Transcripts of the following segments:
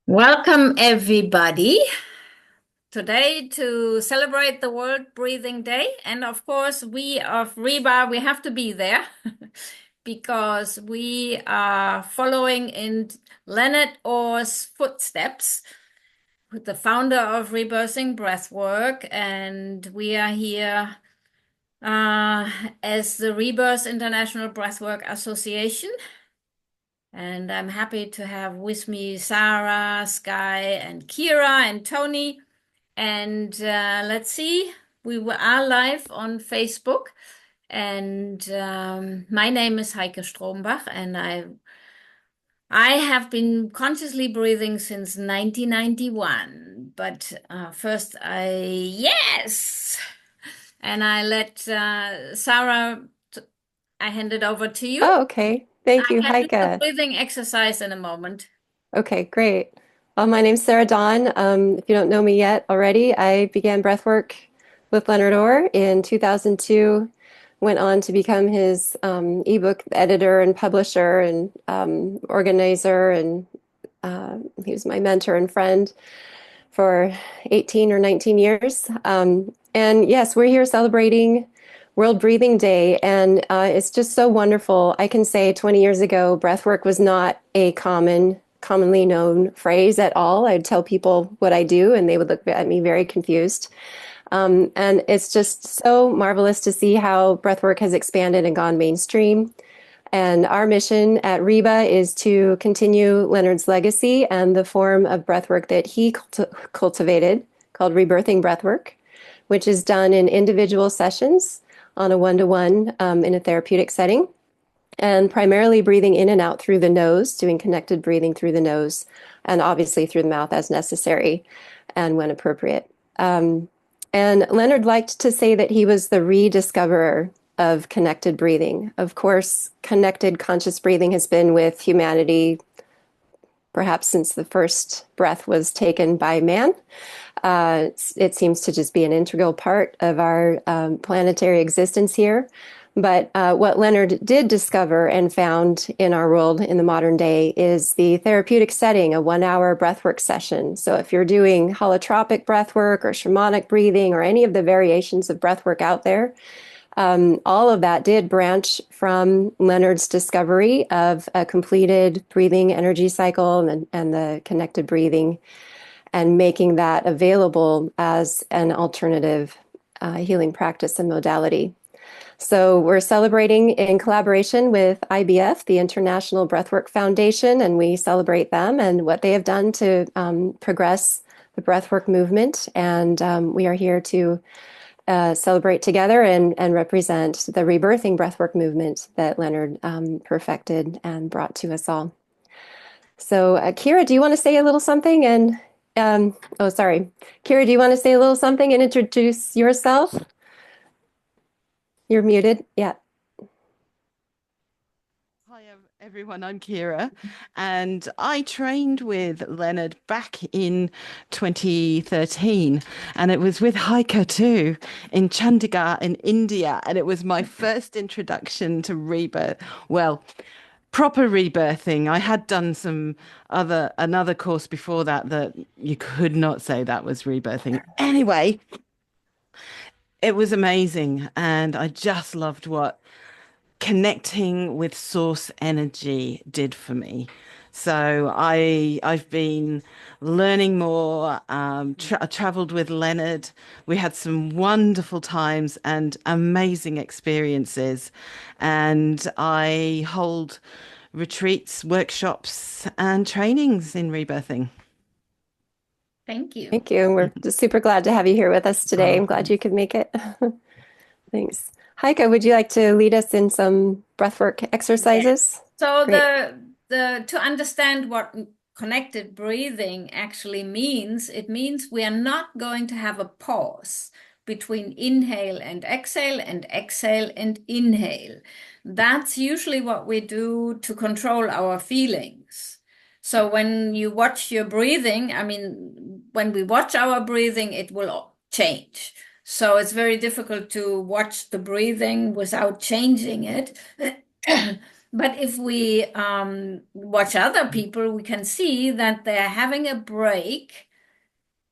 Welcome, everybody. Today, to celebrate the World Breathing Day. And of course, we of RIBA, we have to be there because we are following in Leonard Orr's footsteps, the founder of Rebirthing Breathwork. And we are here as the Rebirth International Breathwork Association. And I'm happy to have with me Sarah, Sky, and Kira and Tony. And let's see, are live on Facebook. And my name is Heike Strombach, and I have been consciously breathing since 1991. But first, yes, and I let Sarah. I hand it over to you. Oh, okay. Thank you, I can do the Heike. breathing exercise in a moment. Okay, great. Well, my name's Sarah Dawn. If you don't know me yet already, I began breathwork with Leonard Orr in 2002, went on to become his ebook editor and publisher and organizer, and he was my mentor and friend for 18 or 19 years. And yes, we're here celebrating World Breathing Day, and it's just so wonderful. I can say 20 years ago, breathwork was not a commonly known phrase at all. I'd tell people what I do, and they would look at me very confused. And it's just so marvelous to see how breathwork has expanded and gone mainstream. And our mission at RIBA is to continue Leonard's legacy and the form of breathwork that he cultivated, called rebirthing breathwork, which is done in individual sessions on a one-to-one in a therapeutic setting, and primarily breathing in and out through the nose, doing connected breathing through the nose, and obviously through the mouth as necessary and when appropriate. And Leonard liked to say that he was the rediscoverer of connected breathing. Of course, connected conscious breathing has been with humanity perhaps since the first breath was taken by man. It seems to just be an integral part of our planetary existence here. But what Leonard did discover and found in our world in the modern day is the therapeutic setting, a 1 hour breathwork session. So if you're doing holotropic breathwork or shamanic breathing or any of the variations of breathwork out there, all of that did branch from Leonard's discovery of a completed breathing energy cycle and the connected breathing, and making that available as an alternative healing practice and modality. So we're celebrating in collaboration with IBF, the International Breathwork Foundation, and we celebrate them and what they have done to progress the breathwork movement. And we are here to celebrate together and represent the rebirthing breathwork movement that Leonard perfected and brought to us all. So, Kira, do you want to say a little something? And oh, sorry, Kira, do you want to say a little something and introduce yourself? You're muted. Yeah. Hi, everyone. I'm Kira, and I trained with Leonard back in 2013, and it was with Heike too in Chandigarh in India, and it was my first introduction to rebirth. Well, proper rebirthing. I had done another course before that you could not say that was rebirthing. Anyway, it was amazing, and I just loved what connecting with source energy did for me. So I've been learning more. I traveled with Leonard. We had some wonderful times and amazing experiences. And I hold retreats, workshops, and trainings in rebirthing. Thank you. Thank you. We're just super glad to have you here with us today. I'm glad you could make it. Thanks. Heike, would you like to lead us in some breathwork exercises? So Great. to understand what connected breathing actually means, it means we are not going to have a pause between inhale and exhale and inhale. That's usually what we do to control our feelings. So when you watch your breathing, I mean, when we watch our breathing, it will change. So it's very difficult to watch the breathing without changing it. But if we watch other people, we can see that they're having a break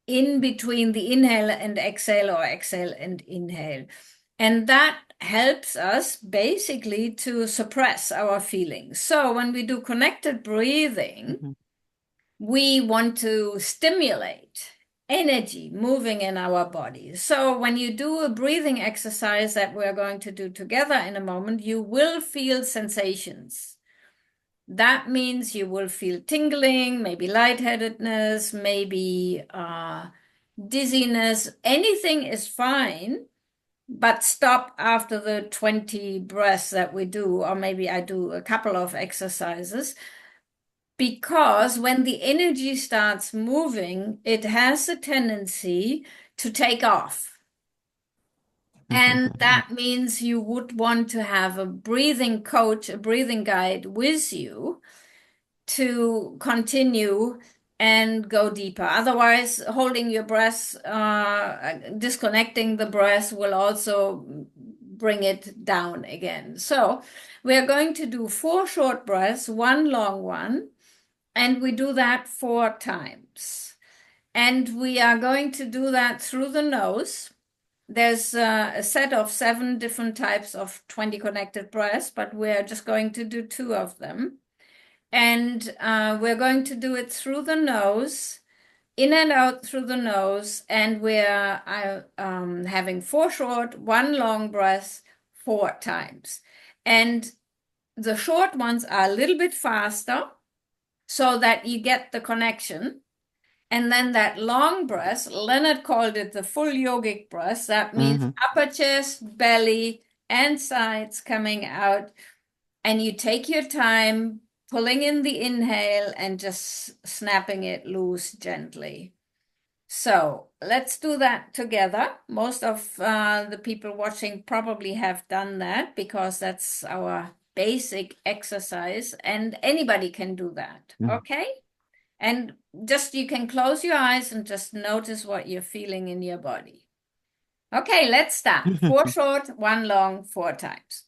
in between the inhale and exhale, or exhale and inhale. And that helps us basically to suppress our feelings. So when we do connected breathing, we want to stimulate energy moving in our bodies. So when you do a breathing exercise that we're going to do together in a moment, you will feel sensations. That means you will feel tingling, maybe lightheadedness, maybe dizziness. Anything is fine, but stop after the 20 breaths that we do, or maybe I do a couple of exercises. Because when the energy starts moving, it has a tendency to take off. And that means you would want to have a breathing coach, a breathing guide with you to continue and go deeper. Otherwise, holding your breath, disconnecting the breath will also bring it down again. So we're going to do 4 short breaths, 1 long one, and we do that 4 times. And we are going to do that through the nose. There's a set of 7 different types of 20 connected breaths, but we're just going to do 2 of them. And we're going to do it through the nose, in and out through the nose. And we're having 4 short, 1 long breaths 4 times. And the short ones are a little bit faster so that you get the connection. And then that long breath, Leonard called it the full yogic breath. That means upper chest, belly, and sides coming out. And you take your time pulling in the inhale and just snapping it loose gently. So let's do that together. Most of the people watching probably have done that because that's our basic exercise, and anybody can do that. Okay? And just you can close your eyes and just notice what you're feeling in your body. Okay, let's start. 4 short, 1 long, 4 times.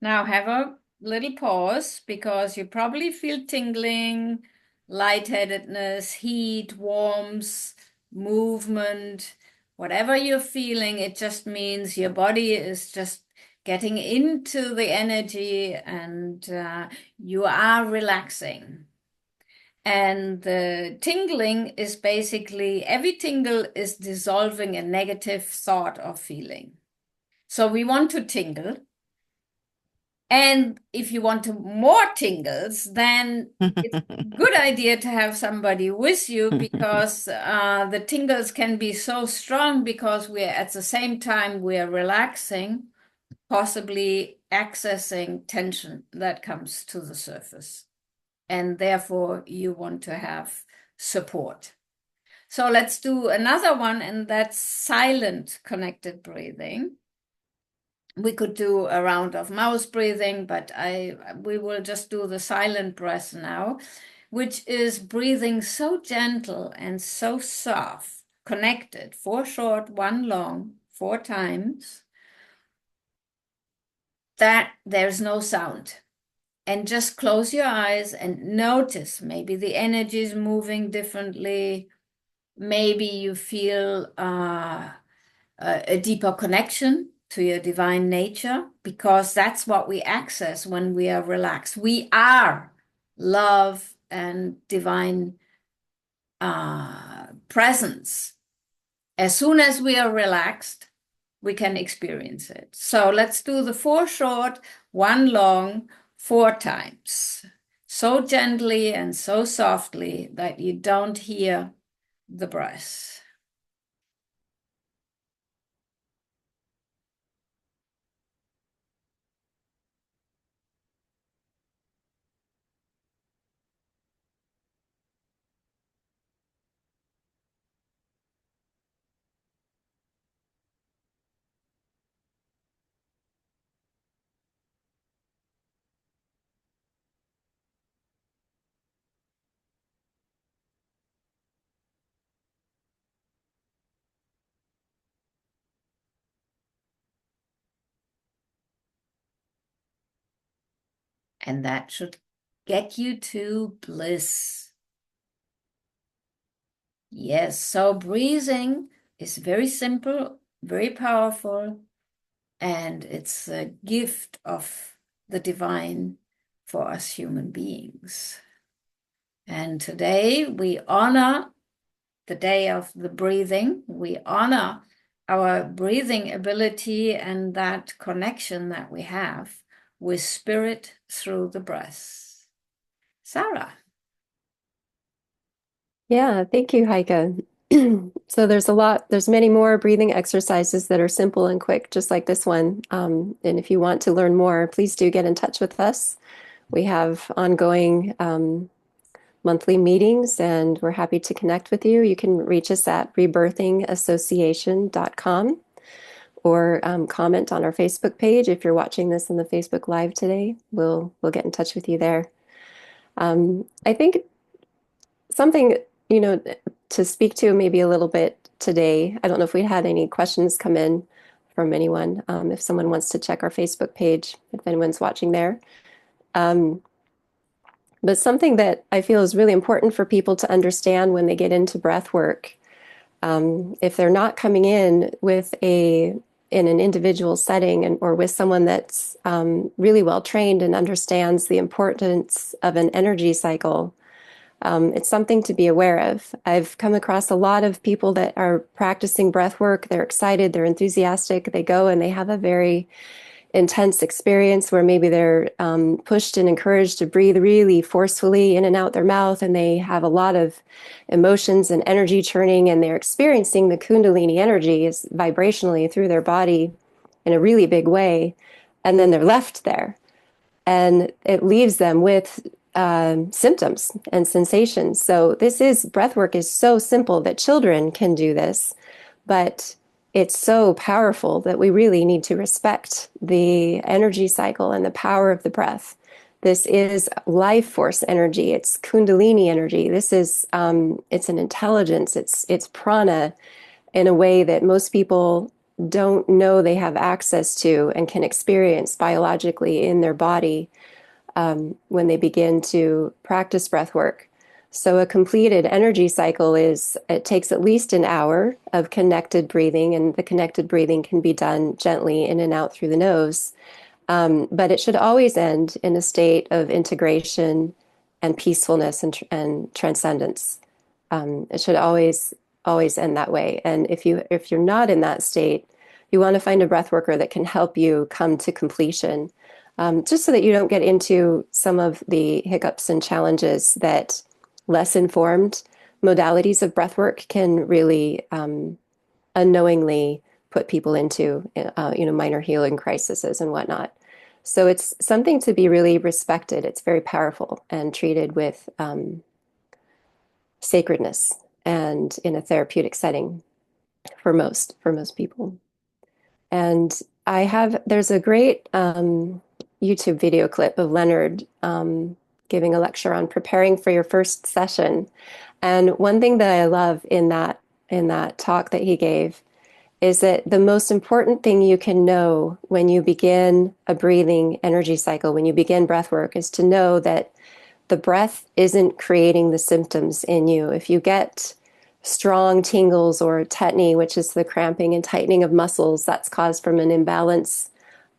Now have a little pause because you probably feel tingling, lightheadedness, heat, warmth, movement, whatever you're feeling. It just means your body is just getting into the energy and you are relaxing. And the tingling is basically, every tingle is dissolving a negative thought or feeling. So we want to tingle. And if you want more tingles, then it's a good idea to have somebody with you because the tingles can be so strong because we're at the same time we're relaxing, possibly accessing tension that comes to the surface. And therefore you want to have support. So let's do another one, and that's silent connected breathing. We could do a round of mouth breathing, but we will just do the silent breath now, which is breathing so gentle and so soft, connected, 4 short, 1 long, 4 times, that there's no sound. And just close your eyes and notice maybe the energy is moving differently. Maybe you feel a deeper connection to your divine nature, because that's what we access when we are relaxed. We are love and divine presence. As soon as we are relaxed, we can experience it. So let's do the 4 short, 1 long, 4 times. So gently and so softly that you don't hear the breath. And that should get you to bliss. Yes, so breathing is very simple, very powerful, and it's a gift of the divine for us human beings. And today we honor the day of the breathing. We honor our breathing ability and that connection that we have with spirit through the breath. Sarah. Yeah, thank you, Heike. So there's many more breathing exercises that are simple and quick, just like this one. And if you want to learn more, please do get in touch with us. We have ongoing monthly meetings, and we're happy to connect with you. You can reach us at rebirthingassociation.com or comment on our Facebook page. If you're watching this on the Facebook Live today, we'll get in touch with you there. I think something, to speak to maybe a little bit today. I don't know if we had any questions come in from anyone. If someone wants to check our Facebook page, if anyone's watching there. But something that I feel is really important for people to understand when they get into breath work, if they're not coming in in an individual setting or with someone that's really well trained and understands the importance of an energy cycle, it's something to be aware of. I've come across a lot of people that are practicing breath work. They're excited, they're enthusiastic. They go and they have a very intense experience where maybe they're pushed and encouraged to breathe really forcefully in and out their mouth, and they have a lot of emotions and energy churning, and they're experiencing the Kundalini energy is vibrationally through their body in a really big way, and then they're left there, and it leaves them with symptoms and sensations. So breath work is so simple that children can do this, but it's so powerful that we really need to respect the energy cycle and the power of the breath. This is life force energy. It's Kundalini energy. This is it's an intelligence. It's prana in a way that most people don't know they have access to and can experience biologically in their body when they begin to practice breath work. So a completed energy cycle it takes at least an hour of connected breathing, and the connected breathing can be done gently in and out through the nose. But it should always end in a state of integration and peacefulness and transcendence. It should always end that way. And if you're not in that state, you want to find a breath worker that can help you come to completion, just so that you don't get into some of the hiccups and challenges that less informed modalities of breath work can really unknowingly put people into, minor healing crises and whatnot. So it's something to be really respected. It's very powerful and treated with sacredness and in a therapeutic setting for most people. And there's a great YouTube video clip of Leonard giving a lecture on preparing for your first session. And one thing that I love in that talk that he gave is that the most important thing you can know when you begin a breathing energy cycle, when you begin breath work, is to know that the breath isn't creating the symptoms in you. If you get strong tingles or tetany, which is the cramping and tightening of muscles, that's caused from an imbalance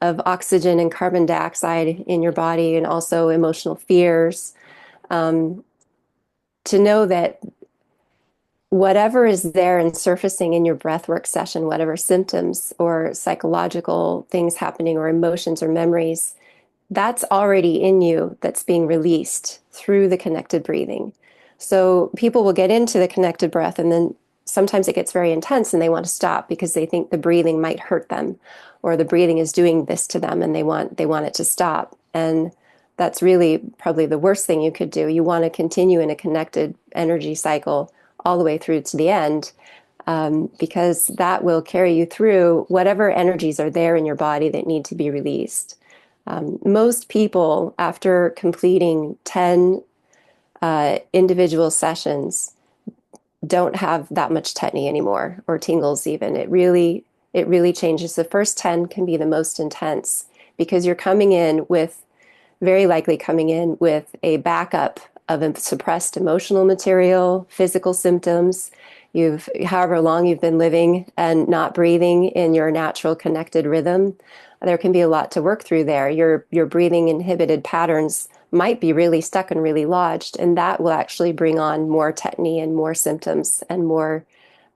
of oxygen and carbon dioxide in your body, and also emotional fears. To know that whatever is there and surfacing in your breathwork session, whatever symptoms or psychological things happening or emotions or memories, that's already in you, that's being released through the connected breathing. So people will get into the connected breath, and then sometimes it gets very intense and they want to stop because they think the breathing might hurt them, or the breathing is doing this to them and they want it to stop. And that's really probably the worst thing you could do. You want to continue in a connected energy cycle all the way through to the end, because that will carry you through whatever energies are there in your body that need to be released. Most people, after completing 10 individual sessions, don't have that much tetany anymore, or tingles even. It really changes. The first 10 can be the most intense because you're coming in with very likely coming in with a backup of a suppressed emotional material, physical symptoms. However long you've been living and not breathing in your natural connected rhythm, there can be a lot to work through there. Your breathing inhibited patterns might be really stuck and really lodged, and that will actually bring on more tetany and more symptoms and more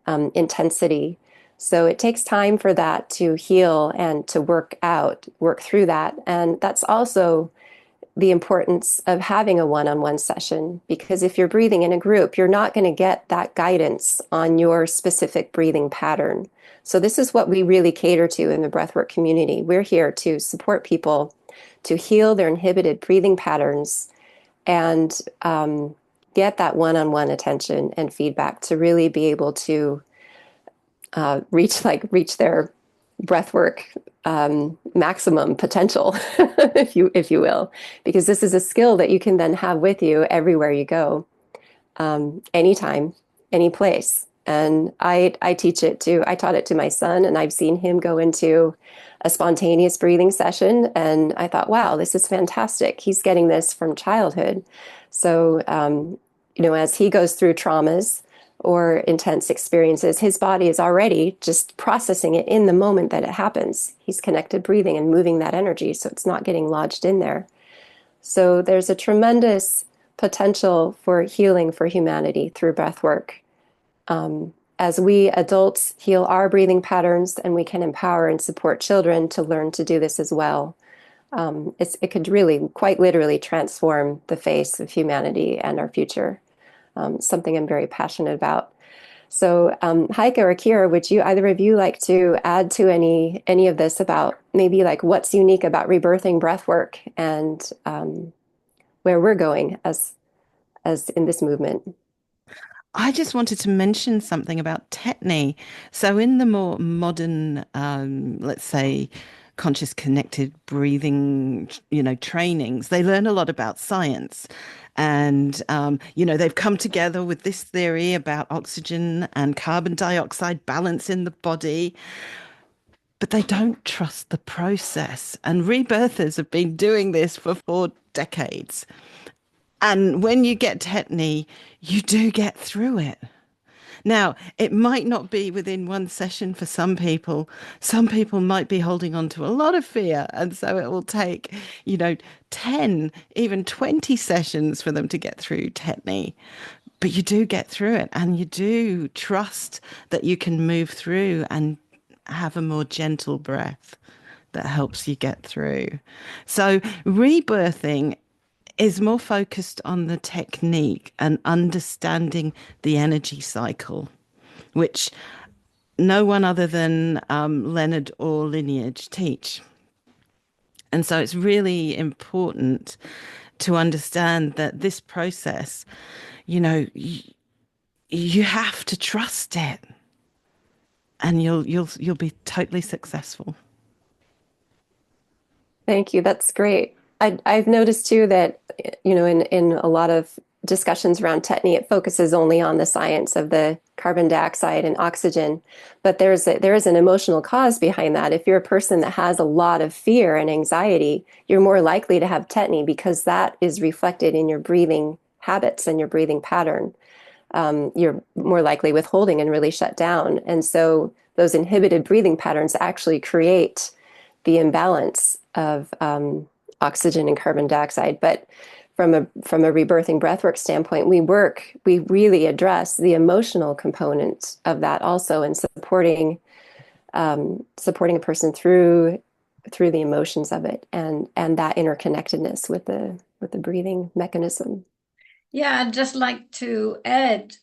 intensity. So it takes time for that to heal and to work through that. And that's also the importance of having a one-on-one session, because if you're breathing in a group, you're not going to get that guidance on your specific breathing pattern. So this is what we really cater to in the breathwork community. We're here to support people to heal their inhibited breathing patterns and get that one-on-one attention and feedback to really be able to reach their breathwork maximum potential, if you will, because this is a skill that you can then have with you everywhere you go, anytime, any place. And I teach it too. I taught it to my son, and I've seen him go into a spontaneous breathing session, and I thought, wow, this is fantastic. He's getting this from childhood. So, as he goes through traumas or intense experiences, his body is already just processing it in the moment that it happens. He's connected breathing and moving that energy, so it's not getting lodged in there. So there's a tremendous potential for healing for humanity through breath work. As we adults heal our breathing patterns, and we can empower and support children to learn to do this as well. It could really, quite literally, transform the face of humanity and our future. Something I'm very passionate about. So, Heike or Kira, would you either of you like to add to any of this about maybe like what's unique about rebirthing breathwork and where we're going as in this movement? I just wanted to mention something about tetany. So, in the more modern, let's say, conscious connected breathing, trainings, they learn a lot about science. And, they've come together with this theory about oxygen and carbon dioxide balance in the body, but they don't trust the process. And rebirthers have been doing this for 4 decades. And when you get tetany, you do get through it. Now, it might not be within one session for some people. Some people might be holding on to a lot of fear. And so it will take, 10, even 20 sessions for them to get through tetany. But you do get through it, and you do trust that you can move through and have a more gentle breath that helps you get through. So rebirthing is more focused on the technique and understanding the energy cycle, which no one other than Leonard or lineage teach. And so it's really important to understand that this process, you have to trust it, and you'll be totally successful. Thank you. That's great. I've noticed too that, in a lot of discussions around tetany, it focuses only on the science of the carbon dioxide and oxygen, but there is an emotional cause behind that. If you're a person that has a lot of fear and anxiety, you're more likely to have tetany because that is reflected in your breathing habits and your breathing pattern. You're more likely withholding and really shut down. And so those inhibited breathing patterns actually create the imbalance of oxygen and carbon dioxide. But from a rebirthing breathwork standpoint, we really address the emotional component of that also, and supporting a person through the emotions of it, and that interconnectedness with the breathing mechanism. Yeah, I'd just like to add,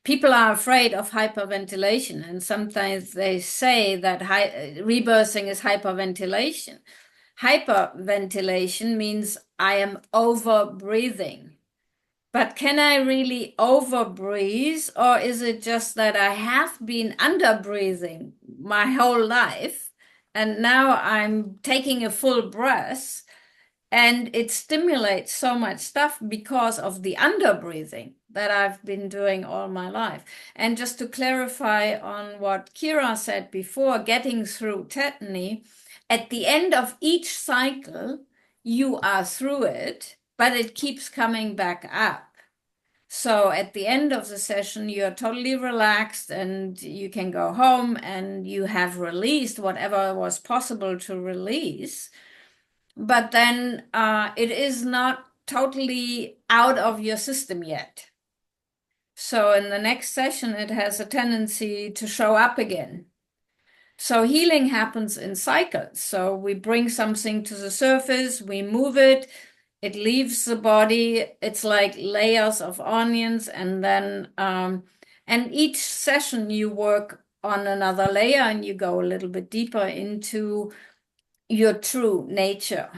people are afraid of hyperventilation, and sometimes they say that rebirthing is hyperventilation. Hyperventilation means I am over breathing. But can I really over breathe, or is it just that I have been under breathing my whole life and now I'm taking a full breath? And it stimulates so much stuff because of the under breathing that I've been doing all my life. And just to clarify on what Kira said before, getting through tetany, at the end of each cycle, you are through it, but it keeps coming back up. So at the end of the session, you're totally relaxed and you can go home and you have released whatever was possible to release. But then it is not totally out of your system yet. So in the next session, it has a tendency to show up again. So healing happens in cycles. So we bring something to the surface, we move it, it leaves the body. It's like layers of onions, and then and each session you work on another layer and you go a little bit deeper into your true nature.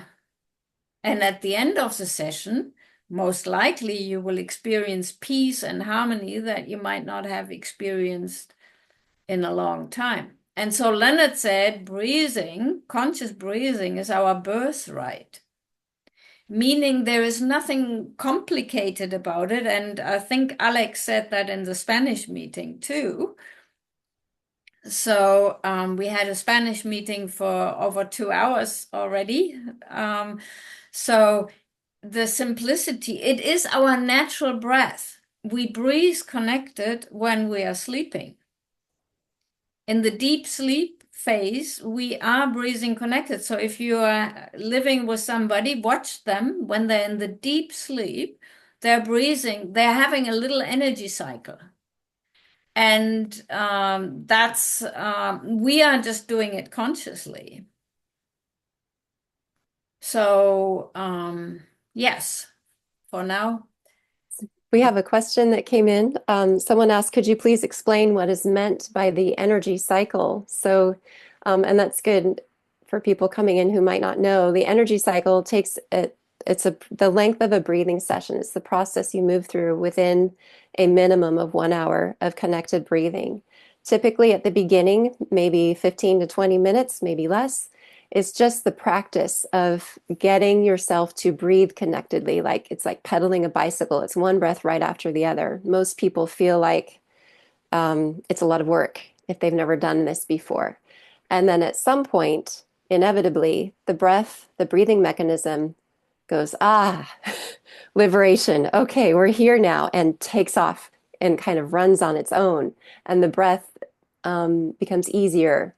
And at the end of the session, most likely you will experience peace and harmony that you might not have experienced in a long time. And so Leonard said, breathing, conscious breathing, is our birthright, meaning there is nothing complicated about it. And I think Alex said that in the Spanish meeting too. So we had a Spanish meeting for over 2 hours already. So the simplicity, it is our natural breath. We breathe connected when we are sleeping. In the deep sleep phase, we are breathing connected. So if you are living with somebody, watch them when they're in the deep sleep, they're breathing, they're having a little energy cycle. And we are just doing it consciously. So, yes, for now. We have a question that came in. Someone asked, could you please explain what is meant by the energy cycle? So, and that's good for people coming in who might not know. The energy cycle takes the length of a breathing session. It's the process you move through within a minimum of 1 hour of connected breathing. Typically at the beginning, maybe 15 to 20 minutes, maybe less. It's just the practice of getting yourself to breathe connectedly. Like it's like pedaling a bicycle. It's one breath right after the other. Most people feel like it's a lot of work if they've never done this before. And then at some point, inevitably, the breathing mechanism goes, liberation. Okay, we're here now, and takes off and kind of runs on its own. And the breath becomes easier.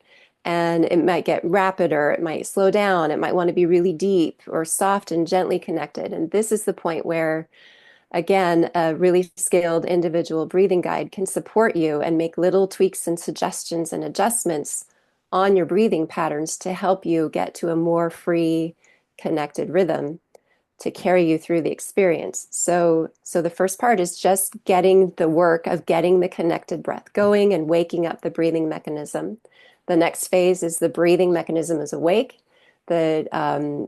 And it might get rapider, it might slow down, it might want to be really deep or soft and gently connected. And this is the point where, again, a really skilled individual breathing guide can support you and make little tweaks and suggestions and adjustments on your breathing patterns to help you get to a more free, connected rhythm to carry you through the experience. So the first part is just getting the work of getting the connected breath going and waking up the breathing mechanism. The next phase is the breathing mechanism is awake. The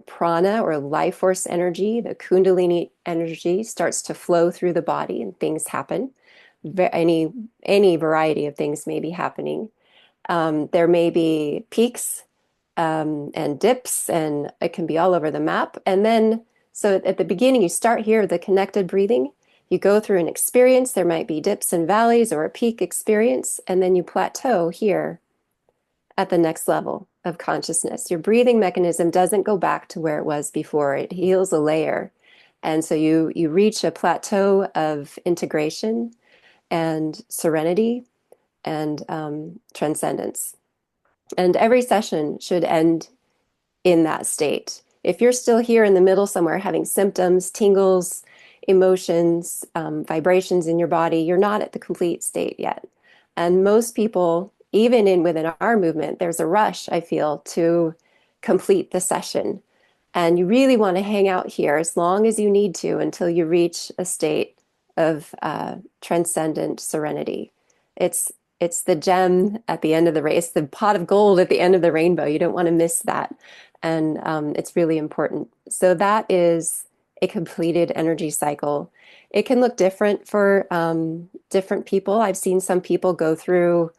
prana or life force energy, the kundalini energy starts to flow through the body and things happen. Any variety of things may be happening. There may be peaks and dips, and it can be all over the map. And then, so at the beginning, you start here, the connected breathing. You go through an experience. There might be dips and valleys or a peak experience, and then you plateau here at the next level of consciousness. Your breathing mechanism doesn't go back to where it was before. It heals a layer. And so you reach a plateau of integration and serenity and transcendence. And every session should end in that state. If you're still here in the middle somewhere having symptoms, tingles, emotions, vibrations in your body, you're not at the complete state yet. And most people, even within our movement, there's a rush, I feel, to complete the session. And you really want to hang out here as long as you need to until you reach a state of transcendent serenity. It's the gem at the end of the race, the pot of gold at the end of the rainbow. You don't want to miss that. And it's really important. So that is a completed energy cycle. It can look different for different people. I've seen some people go through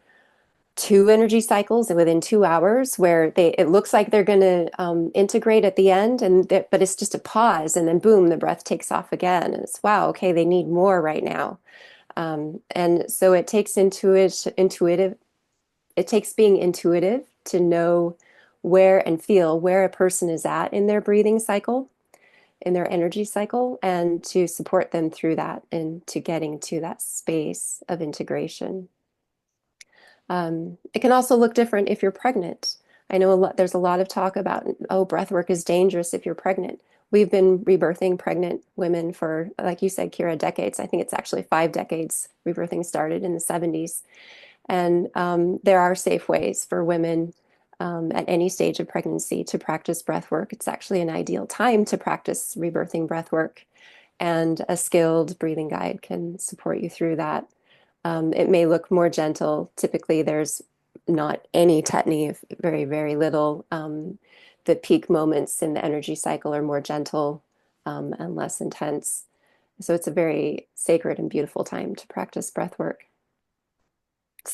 2 energy cycles within 2 hours where it looks like they're going to integrate at the end, but it's just a pause, and then boom, the breath takes off again. And it's, wow, okay, they need more right now. And so it takes being intuitive to know where and feel where a person is at in their breathing cycle, in their energy cycle, and to support them through that and to getting to that space of integration. It can also look different if you're pregnant. I know there's a lot of talk about, oh, breath work is dangerous if you're pregnant. We've been rebirthing pregnant women for, like you said, Kira, decades. I think it's actually 5 decades. Rebirthing started in the 70s. And there are safe ways for women at any stage of pregnancy to practice breath work. It's actually an ideal time to practice rebirthing breath work. And a skilled breathing guide can support you through that. It may look more gentle. Typically, there's not any tetany, very, very little. The peak moments in the energy cycle are more gentle and less intense. So it's a very sacred and beautiful time to practice breath work.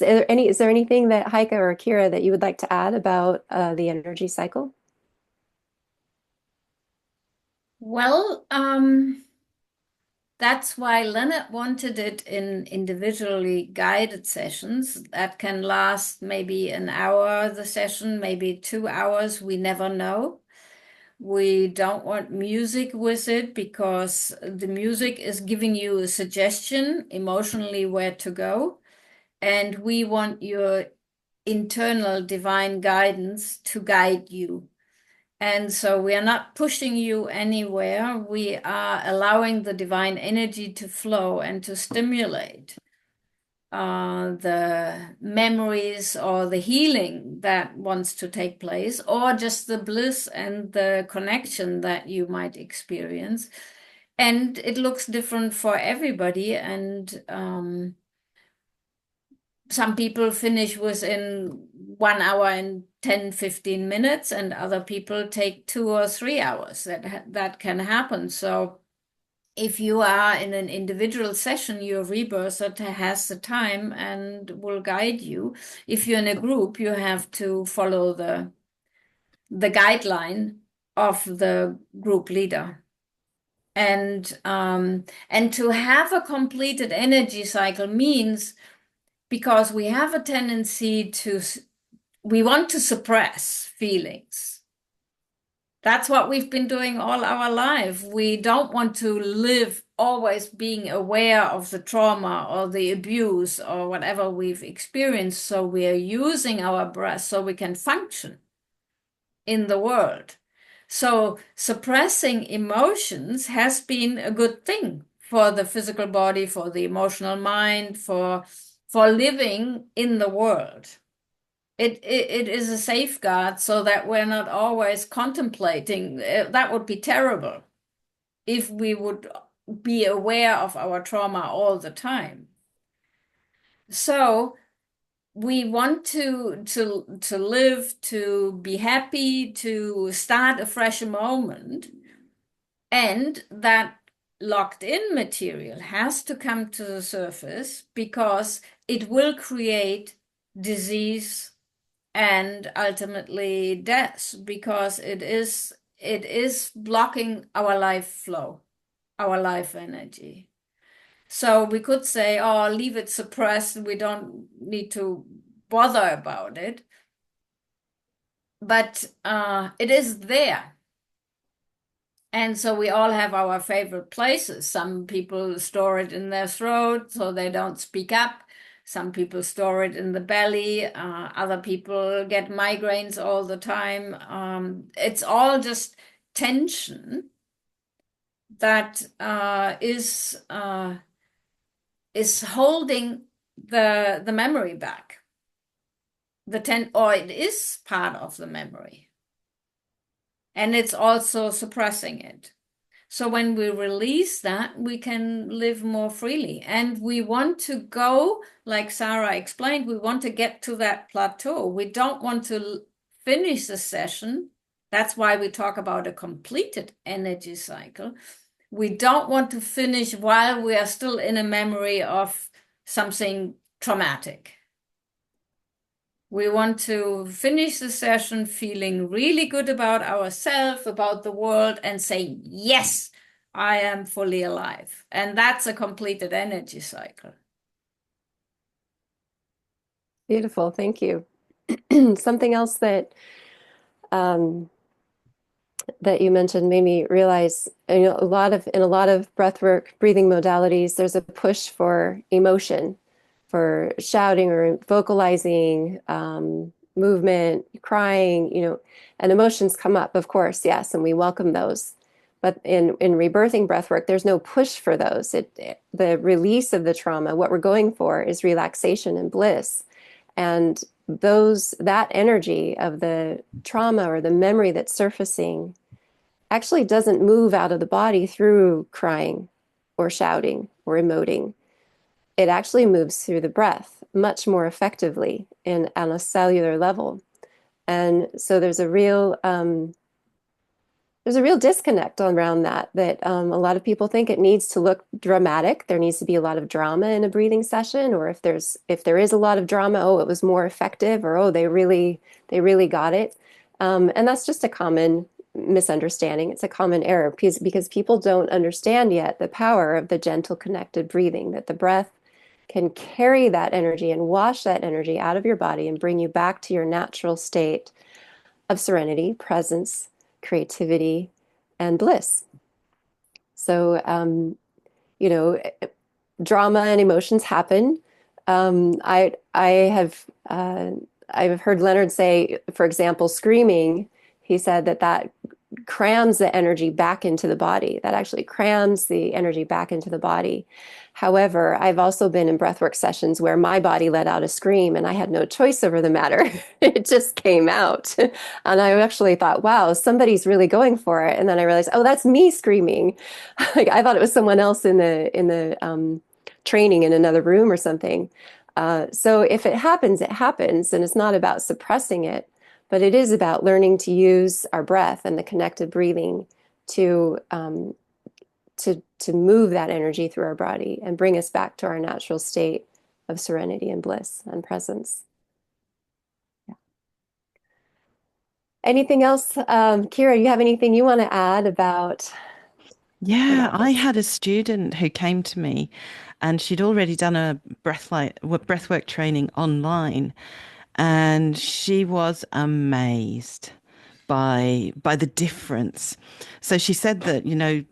Is there anything that Heike or Kira that you would like to add about the energy cycle? Well, that's why Leonard wanted it in individually guided sessions that can last maybe an hour, the session, maybe 2 hours. We never know. We don't want music with it because the music is giving you a suggestion emotionally where to go. And we want your internal divine guidance to guide you. And so we are not pushing you anywhere. We are allowing the divine energy to flow and to stimulate the memories or the healing that wants to take place, or just the bliss and the connection that you might experience. And it looks different for everybody. And some people finish within 1 hour and 10, 15 minutes, and other people take 2 or 3 hours. That can happen. So if you are in an individual session, your rebirther has the time and will guide you. If you're in a group, you have to follow the guideline of the group leader. And to have a completed energy cycle means, because we have a tendency we want to suppress feelings. That's what we've been doing all our life. We don't want to live always being aware of the trauma or the abuse or whatever we've experienced. So we are using our breath so we can function in the world. So suppressing emotions has been a good thing for the physical body, for the emotional mind, for living in the world. It is a safeguard so that we're not always contemplating. That would be terrible if we would be aware of our trauma all the time. So we want to live, to be happy, to start a fresh moment, and that locked in material has to come to the surface because it will create disease and ultimately death, because it is blocking our life flow, our life energy. So we could say, oh, leave it suppressed, we don't need to bother about it. But it is there. And so we all have our favorite places. Some people store it in their throat so they don't speak up. Some people store it in the belly. Other people get migraines all the time. It's all just tension that is holding the memory back. Or it is part of the memory. And it's also suppressing it. So when we release that, we can live more freely. And we want to go, like Sarah explained, we want to get to that plateau. We don't want to finish the session. That's why we talk about a completed energy cycle. We don't want to finish while we are still in a memory of something traumatic. We want to finish the session feeling really good about ourselves, about the world, and say, yes, I am fully alive. And that's a completed energy cycle. Beautiful, thank you. Something else that um, that you mentioned made me realize, you know, in a lot of breathwork breathing modalities, there's a push for emotion, for shouting or vocalizing, movement, crying, you know, and emotions come up, of course, yes, and we welcome those. But in rebirthing breathwork, there's no push for those. The release of the trauma, what we're going for is relaxation and bliss. And that energy of the trauma or the memory that's surfacing actually doesn't move out of the body through crying or shouting or emoting. It actually moves through the breath much more effectively on a cellular level. And so there's a real disconnect around that a lot of people think it needs to look dramatic. There needs to be a lot of drama in a breathing session, or if there is a lot of drama, oh, it was more effective, or oh, they really got it. And that's just a common misunderstanding. It's a common error because people don't understand yet the power of the gentle connected breathing, that the breath can carry that energy and wash that energy out of your body and bring you back to your natural state of serenity, presence, creativity, and bliss. So, you know, drama and emotions happen. I've heard Leonard say, for example, screaming. He said that crams the energy back into the body. That actually crams the energy back into the body. However, I've also been in breathwork sessions where my body let out a scream and I had no choice over the matter. It just came out. And I actually thought, wow, somebody's really going for it. And then I realized, oh, that's me screaming. Like I thought it was someone else in the training in another room or something. So if it happens, it happens, and it's not about suppressing it, but it is about learning to use our breath and the connected breathing to to move that energy through our body and bring us back to our natural state of serenity and bliss and presence. Yeah. Anything else, Kira? You have anything you want to add Yeah, I this? had a student who came to me and she'd already done a breathwork training online, and she was amazed by the difference. So she said that, you know,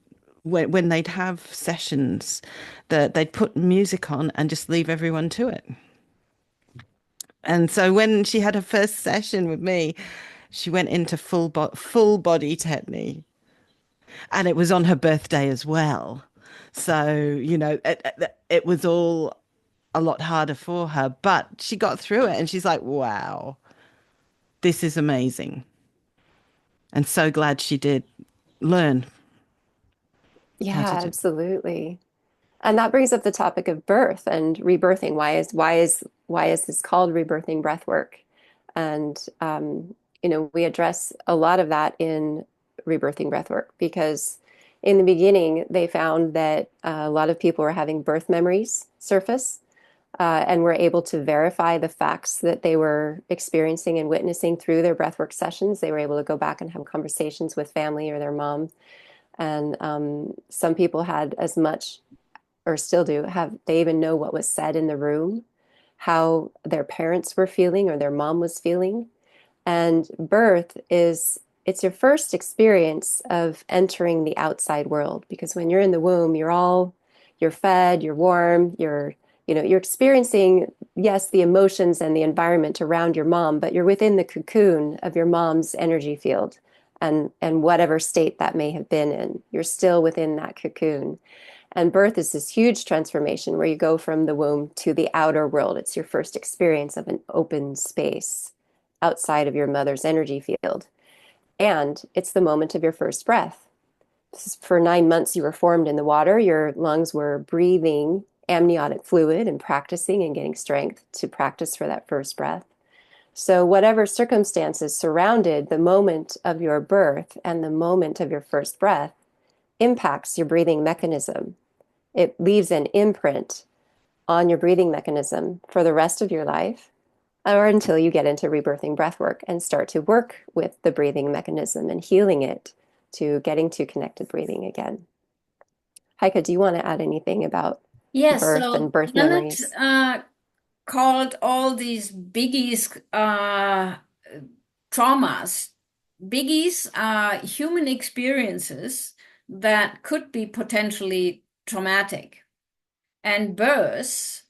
when they'd have sessions, that they'd put music on and just leave everyone to it. And so when she had her first session with me, she went into full body tetany, and it was on her birthday as well. So, you know, it was all a lot harder for her, but she got through it and she's like, wow, this is amazing. And so glad she did learn how to Yeah, do. absolutely. And that brings up the topic of birth and rebirthing. Why is this called rebirthing breath work? And you know, we address a lot of that in rebirthing breath work because in the beginning they found that a lot of people were having birth memories surface, and were able to verify the facts that they were experiencing and witnessing through their breathwork sessions. They were able to go back and have conversations with family or their mom. And some people had as much or still do have, they even know what was said in the room, how their parents were feeling or their mom was feeling. And birth is, it's your first experience of entering the outside world because when you're in the womb, you're fed, you're warm, you know, you're experiencing, yes, the emotions and the environment around your mom, but you're within the cocoon of your mom's energy field and whatever state that may have been in. You're still within that cocoon. And birth is this huge transformation where you go from the womb to the outer world. It's your first experience of an open space outside of your mother's energy field. And it's the moment of your first breath. For 9 months, you were formed in the water. Your lungs were breathing amniotic fluid and practicing and getting strength to practice for that first breath. So, whatever circumstances surrounded the moment of your birth and the moment of your first breath impacts your breathing mechanism. It leaves an imprint on your breathing mechanism for the rest of your life or until you get into rebirthing breath work and start to work with the breathing mechanism and healing it to getting to connected breathing again. Heike, do you want to add anything about Yes, birth so and birth Leonard memories? called all these biggies traumas. biggies are human experiences that could be potentially traumatic. And birth,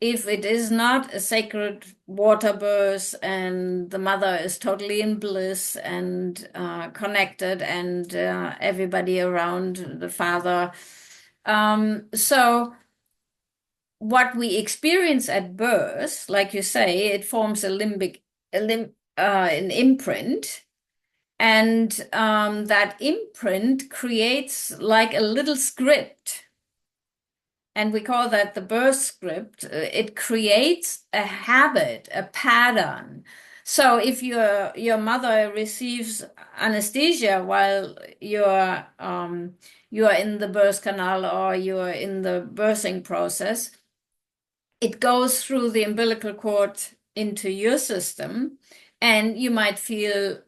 if it is not a sacred water birth and the mother is totally in bliss and connected and everybody around the father. So what we experience at birth, like you say, it forms an imprint. And that imprint creates like a little script. And we call that the birth script. It creates a habit, a pattern. So if your mother receives anesthesia while you're in the birth canal or you're in the birthing process, it goes through the umbilical cord into your system, and you might feel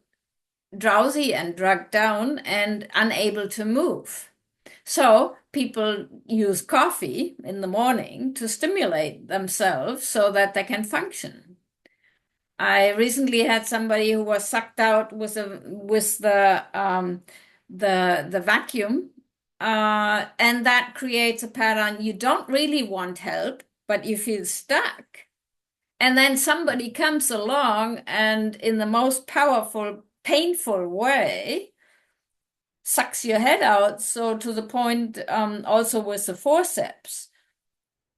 drowsy and drugged down and unable to move. So people use coffee in the morning to stimulate themselves so that they can function. I recently had somebody who was sucked out with the vacuum, and that creates a pattern. You don't really want help, but you feel stuck. And then somebody comes along and in the most powerful, painful way, sucks your head out. So to the point, also with the forceps,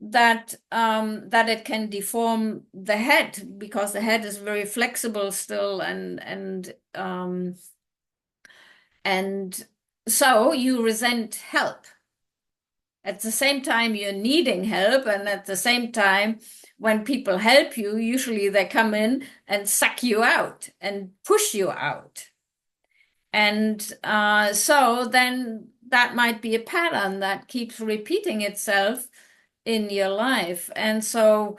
that it can deform the head because the head is very flexible still, and so you resent help. At the same time, you're needing help, and at the same time, when people help you, usually they come in and suck you out and push you out. And so then that might be a pattern that keeps repeating itself in your life. And so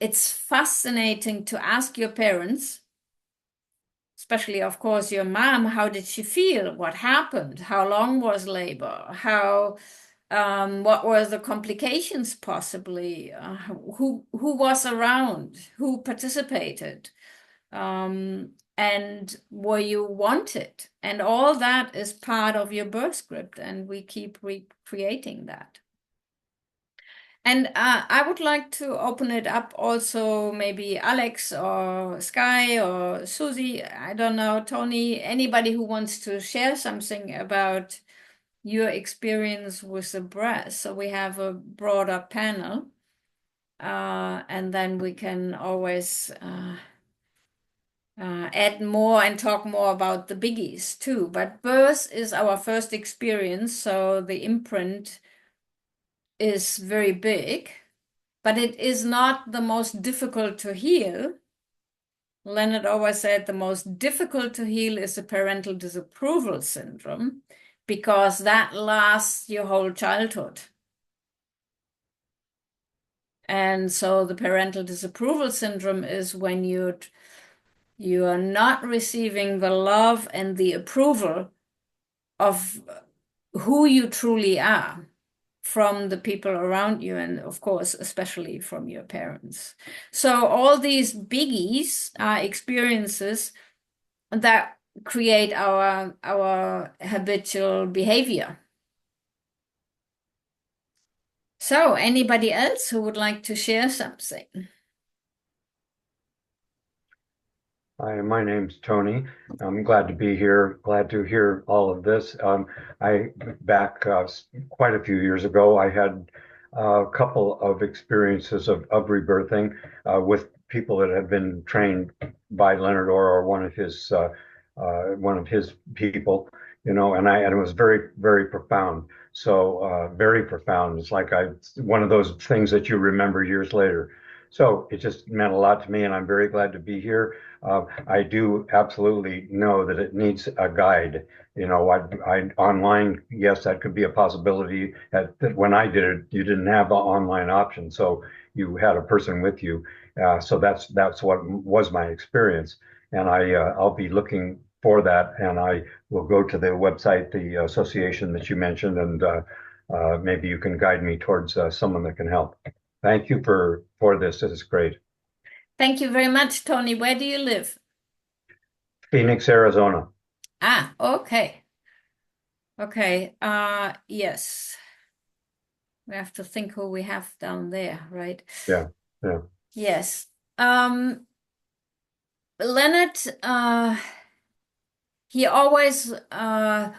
it's fascinating to ask your parents, especially, of course, your mom, how did she feel? What happened? How long was labor? What were the complications possibly? Who was around? Who participated? And were you wanted? And all that is part of your birth script, and we keep recreating that. And I would like to open it up also, maybe Alex or Sky or Susie, I don't know, Tony, anybody who wants to share something about your experience with the breath. So we have a broader panel, and then we can always add more and talk more about the biggies too. But birth is our first experience, so the imprint is very big, but it is not the most difficult to heal. Leonard always said the most difficult to heal is the parental disapproval syndrome, because that lasts your whole childhood. And so the parental disapproval syndrome is when you are not receiving the love and the approval of who you truly are from the people around you, and of course, especially from your parents. So all these biggies are experiences that create our habitual behavior. So anybody else who would like to share something? Hi, my name's Tony. I'm glad to be here. Glad to hear all of this. Back quite a few years ago, I had a couple of experiences of rebirthing with people that had been trained by Leonard Orr or one of his people, and it was very, very profound. So very profound. It's like one of those things that you remember years later. So it just meant a lot to me, and I'm very glad to be here. I do absolutely know that it needs a guide. Online, yes, that could be a possibility. When I did it, you didn't have the online option, so you had a person with you. So that's what was my experience, and I'll be looking for that, and I will go to the website, the association that you mentioned, and maybe you can guide me towards someone that can help. Thank you for this. This is great. Thank you very much, Tony. Where do you live? Phoenix, Arizona. Ah, okay. Okay. Yes. We have to think who we have down there, right? Yeah, yeah. Yes. Leonard, he always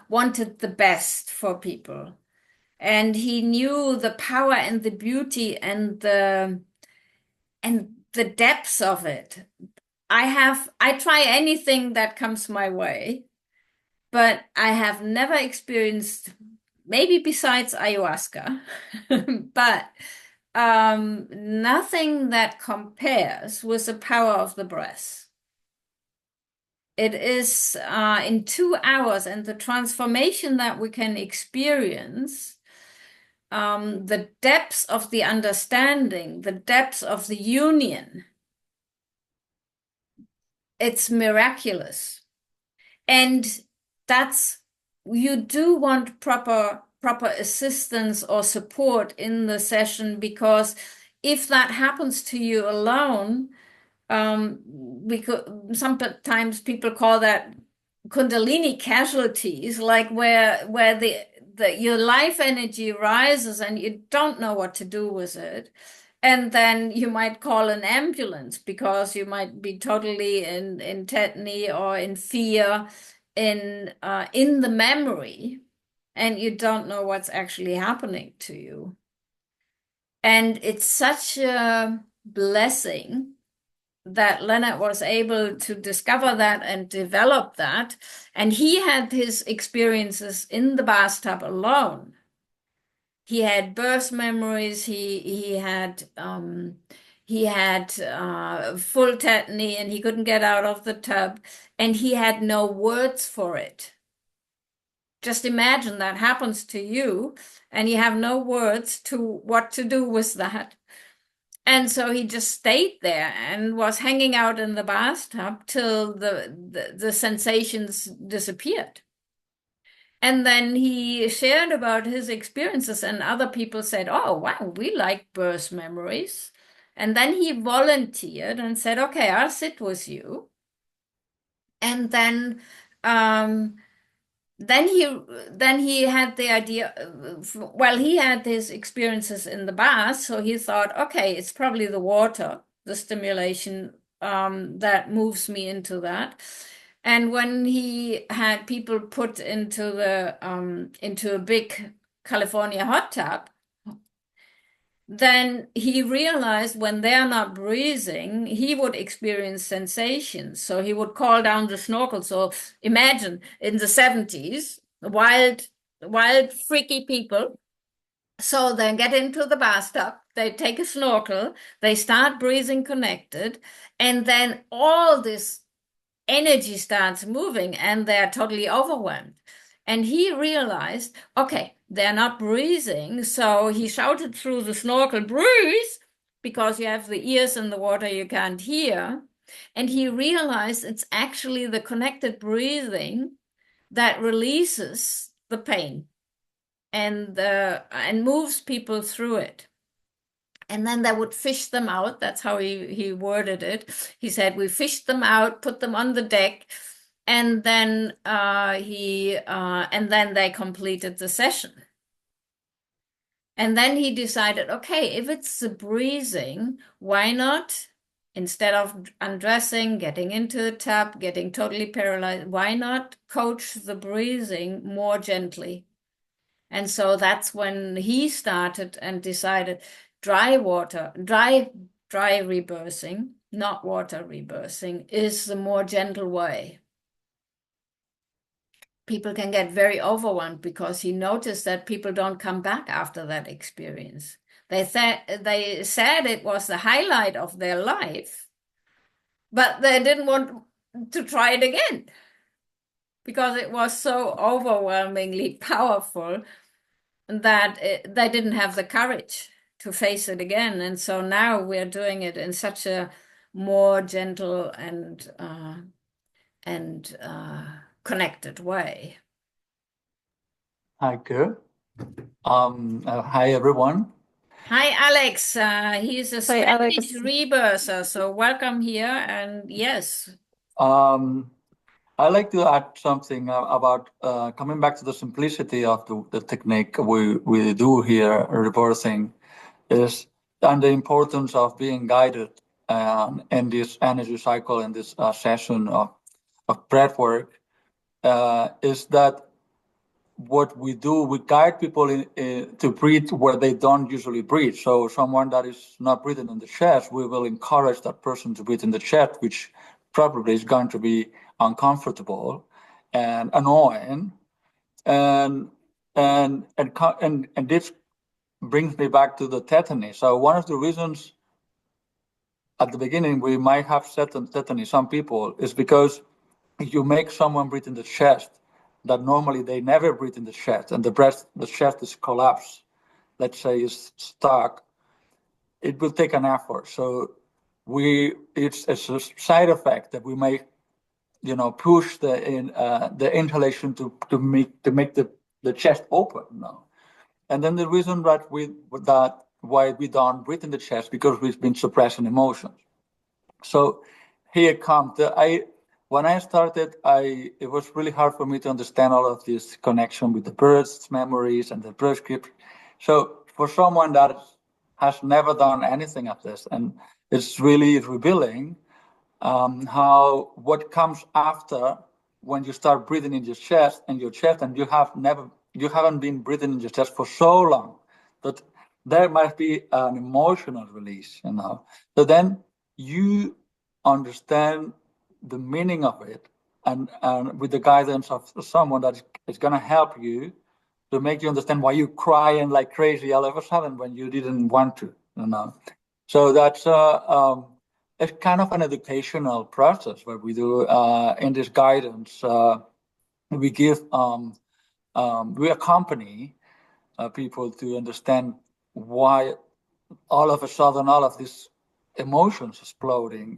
wanted the best for people. And he knew the power and the beauty and the depths of it. I try anything that comes my way, but I have never experienced, maybe besides ayahuasca, but nothing that compares with the power of the breath. It is in 2 hours, and the transformation that we can experience, the depths of the understanding, the depths of the union, it's miraculous. And that's, you do want proper assistance or support in the session, because if that happens to you alone, we could sometimes people call that Kundalini casualties, like where your life energy rises and you don't know what to do with it. And then you might call an ambulance because you might be totally in tetany or in fear in the memory, and you don't know what's actually happening to you. And it's such a blessing that Leonard was able to discover that and develop that. And he had his experiences in the bathtub alone. He had birth memories. He had full tetany, and he couldn't get out of the tub, and he had no words for it. Just imagine that happens to you, and you have no words to what to do with that. And so he just stayed there and was hanging out in the bathtub till the sensations disappeared. And then he shared about his experiences, and other people said, "Oh, wow, we like birth memories." And then he volunteered and said, "Okay, I'll sit with you." And then he had the idea, well, he had his experiences in the bath, so he thought, okay, it's probably the water, the stimulation, that moves me into that. And when he had people put into a big California hot tub, then he realized when they're not breathing, he would experience sensations. So he would call down the snorkel. So imagine in the 70s, wild, freaky people. So they get into the bathtub, they take a snorkel, they start breathing connected, and then all this energy starts moving and they're totally overwhelmed. And he realized, okay, they're not breathing. So he shouted through the snorkel, "Breathe!" Because you have the ears in the water, you can't hear. And he realized it's actually the connected breathing that releases the pain and moves people through it. And then they would fish them out. That's how he worded it. He said, we fished them out, put them on the deck, and then they completed the session. And then he decided, okay, if it's the breathing, why not, instead of undressing, getting into the tub, getting totally paralyzed, why not coach the breathing more gently? And so that's when he started and decided dry rebirthing, not water rebirthing, is the more gentle way. People can get very overwhelmed because he noticed that people don't come back after that experience. They said it was the highlight of their life, but they didn't want to try it again because it was so overwhelmingly powerful that they didn't have the courage to face it again. And so now we're doing it in such a more gentle and connected way. Hi, Kira. Hi, everyone. Hi, Alex. He's a Hi, Alex. Spanish rebirther, so welcome here. And yes. Um, I like to add something about coming back to the simplicity of the technique we do here, reversing, is and the importance of being guided in this energy cycle in this session of breath work is that what we do, we guide people to breathe where they don't usually breathe. So someone that is not breathing in the chest, we will encourage that person to breathe in the chest, which probably is going to be uncomfortable and annoying. And this brings me back to the tetany. So one of the reasons at the beginning we might have certain tetany, some people, is because you make someone breathe in the chest that normally they never breathe in the chest, and the chest is collapsed, let's say is stuck, it will take an effort. So it's a side effect that we may, push the inhalation to make the chest open. And then the reason why we don't breathe in the chest because we've been suppressing emotions. So here comes when I started, it was really hard for me to understand all of this connection with the births, memories, and the birth script. So for someone that has never done anything of this, and it's really revealing how what comes after when you start breathing in your chest and you haven't been breathing in your chest for so long that there might be an emotional release, So then you understand the meaning of it, and with the guidance of someone that is going to help you to make you understand why you crying like crazy all of a sudden when you didn't want to, So that's it's kind of an educational process where we do in this guidance. We give we accompany people to understand why all of a sudden all of these emotions exploding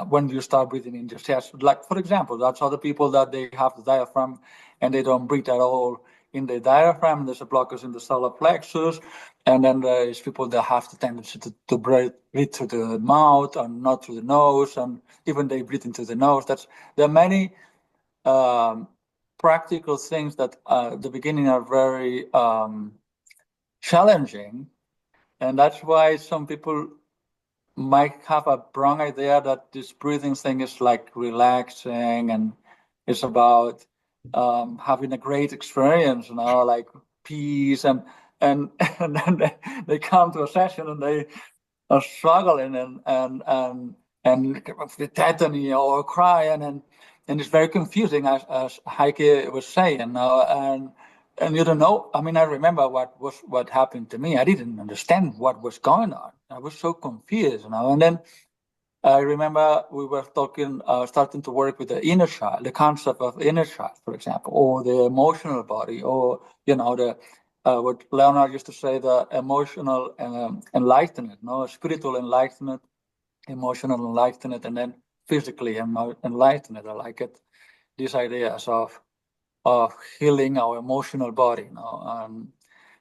when you start breathing in your chest. Like, for example, that's other people that they have the diaphragm and they don't breathe at all in the diaphragm. There's a blockage in the solar plexus. And then there's people that have the tendency to breathe through the mouth and not through the nose. And even they breathe into the nose. There are many practical things that at the beginning are very challenging. And that's why some people might have a wrong idea that this breathing thing is like relaxing and it's about having a great experience, like peace and and then they come to a session and they are struggling and with tetany or crying and it's very confusing as Heike was saying, and you don't know. I mean, I remember what happened to me. I didn't understand what was going on. I was so confused, And then I remember we were starting to work with the inner child, the concept of inner child, for example, or the emotional body, or the what Leonard used to say, the emotional enlightenment, spiritual enlightenment, emotional enlightenment, and then physically enlightenment. I like it. These ideas of healing our emotional body.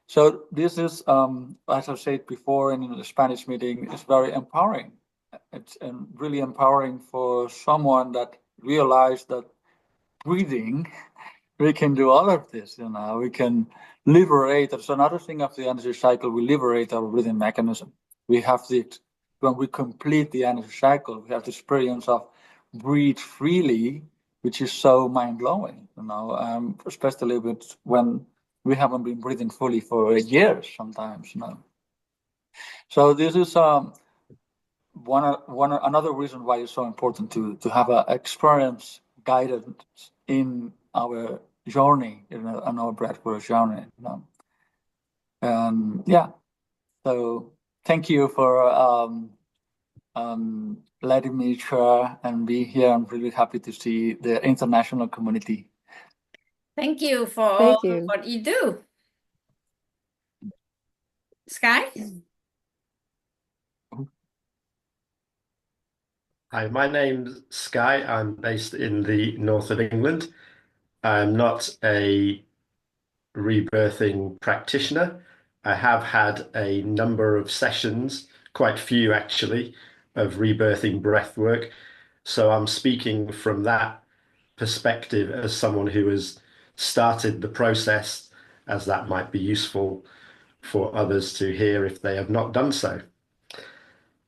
So this is, as I said before in the Spanish meeting, it's very empowering. It's really empowering for someone that realized that breathing, we can do all of this. We can liberate. That's another thing of the energy cycle. We liberate our breathing mechanism. When we complete the energy cycle, we have the experience of breathe freely, which is so mind-blowing, especially when we haven't been breathing fully for years sometimes, So this is another reason why it's so important to have an experience guidance in our journey, in our breathwork journey, And so thank you for letting me share and be here. I'm really happy to see the international community. Thank you for all Thank you. what you do. Sky? Hi, my name's Sky. I'm based in the north of England. I'm not a rebirthing practitioner. I have had a number of sessions, quite few actually, of rebirthing breath work. So I'm speaking from that perspective as someone who has started the process, as that might be useful for others to hear if they have not done so.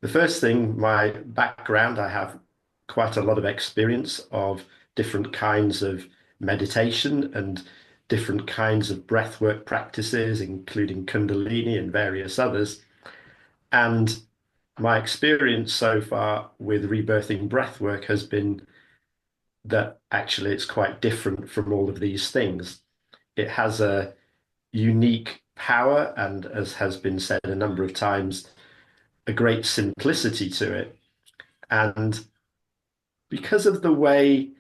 The first thing, my background, I have quite a lot of experience of different kinds of meditation and different kinds of breathwork practices, including Kundalini and various others. And my experience so far with rebirthing breathwork has been that actually it's quite different from all of these things. It has a unique power and, as has been said a number of times, a great simplicity to it. And because of the way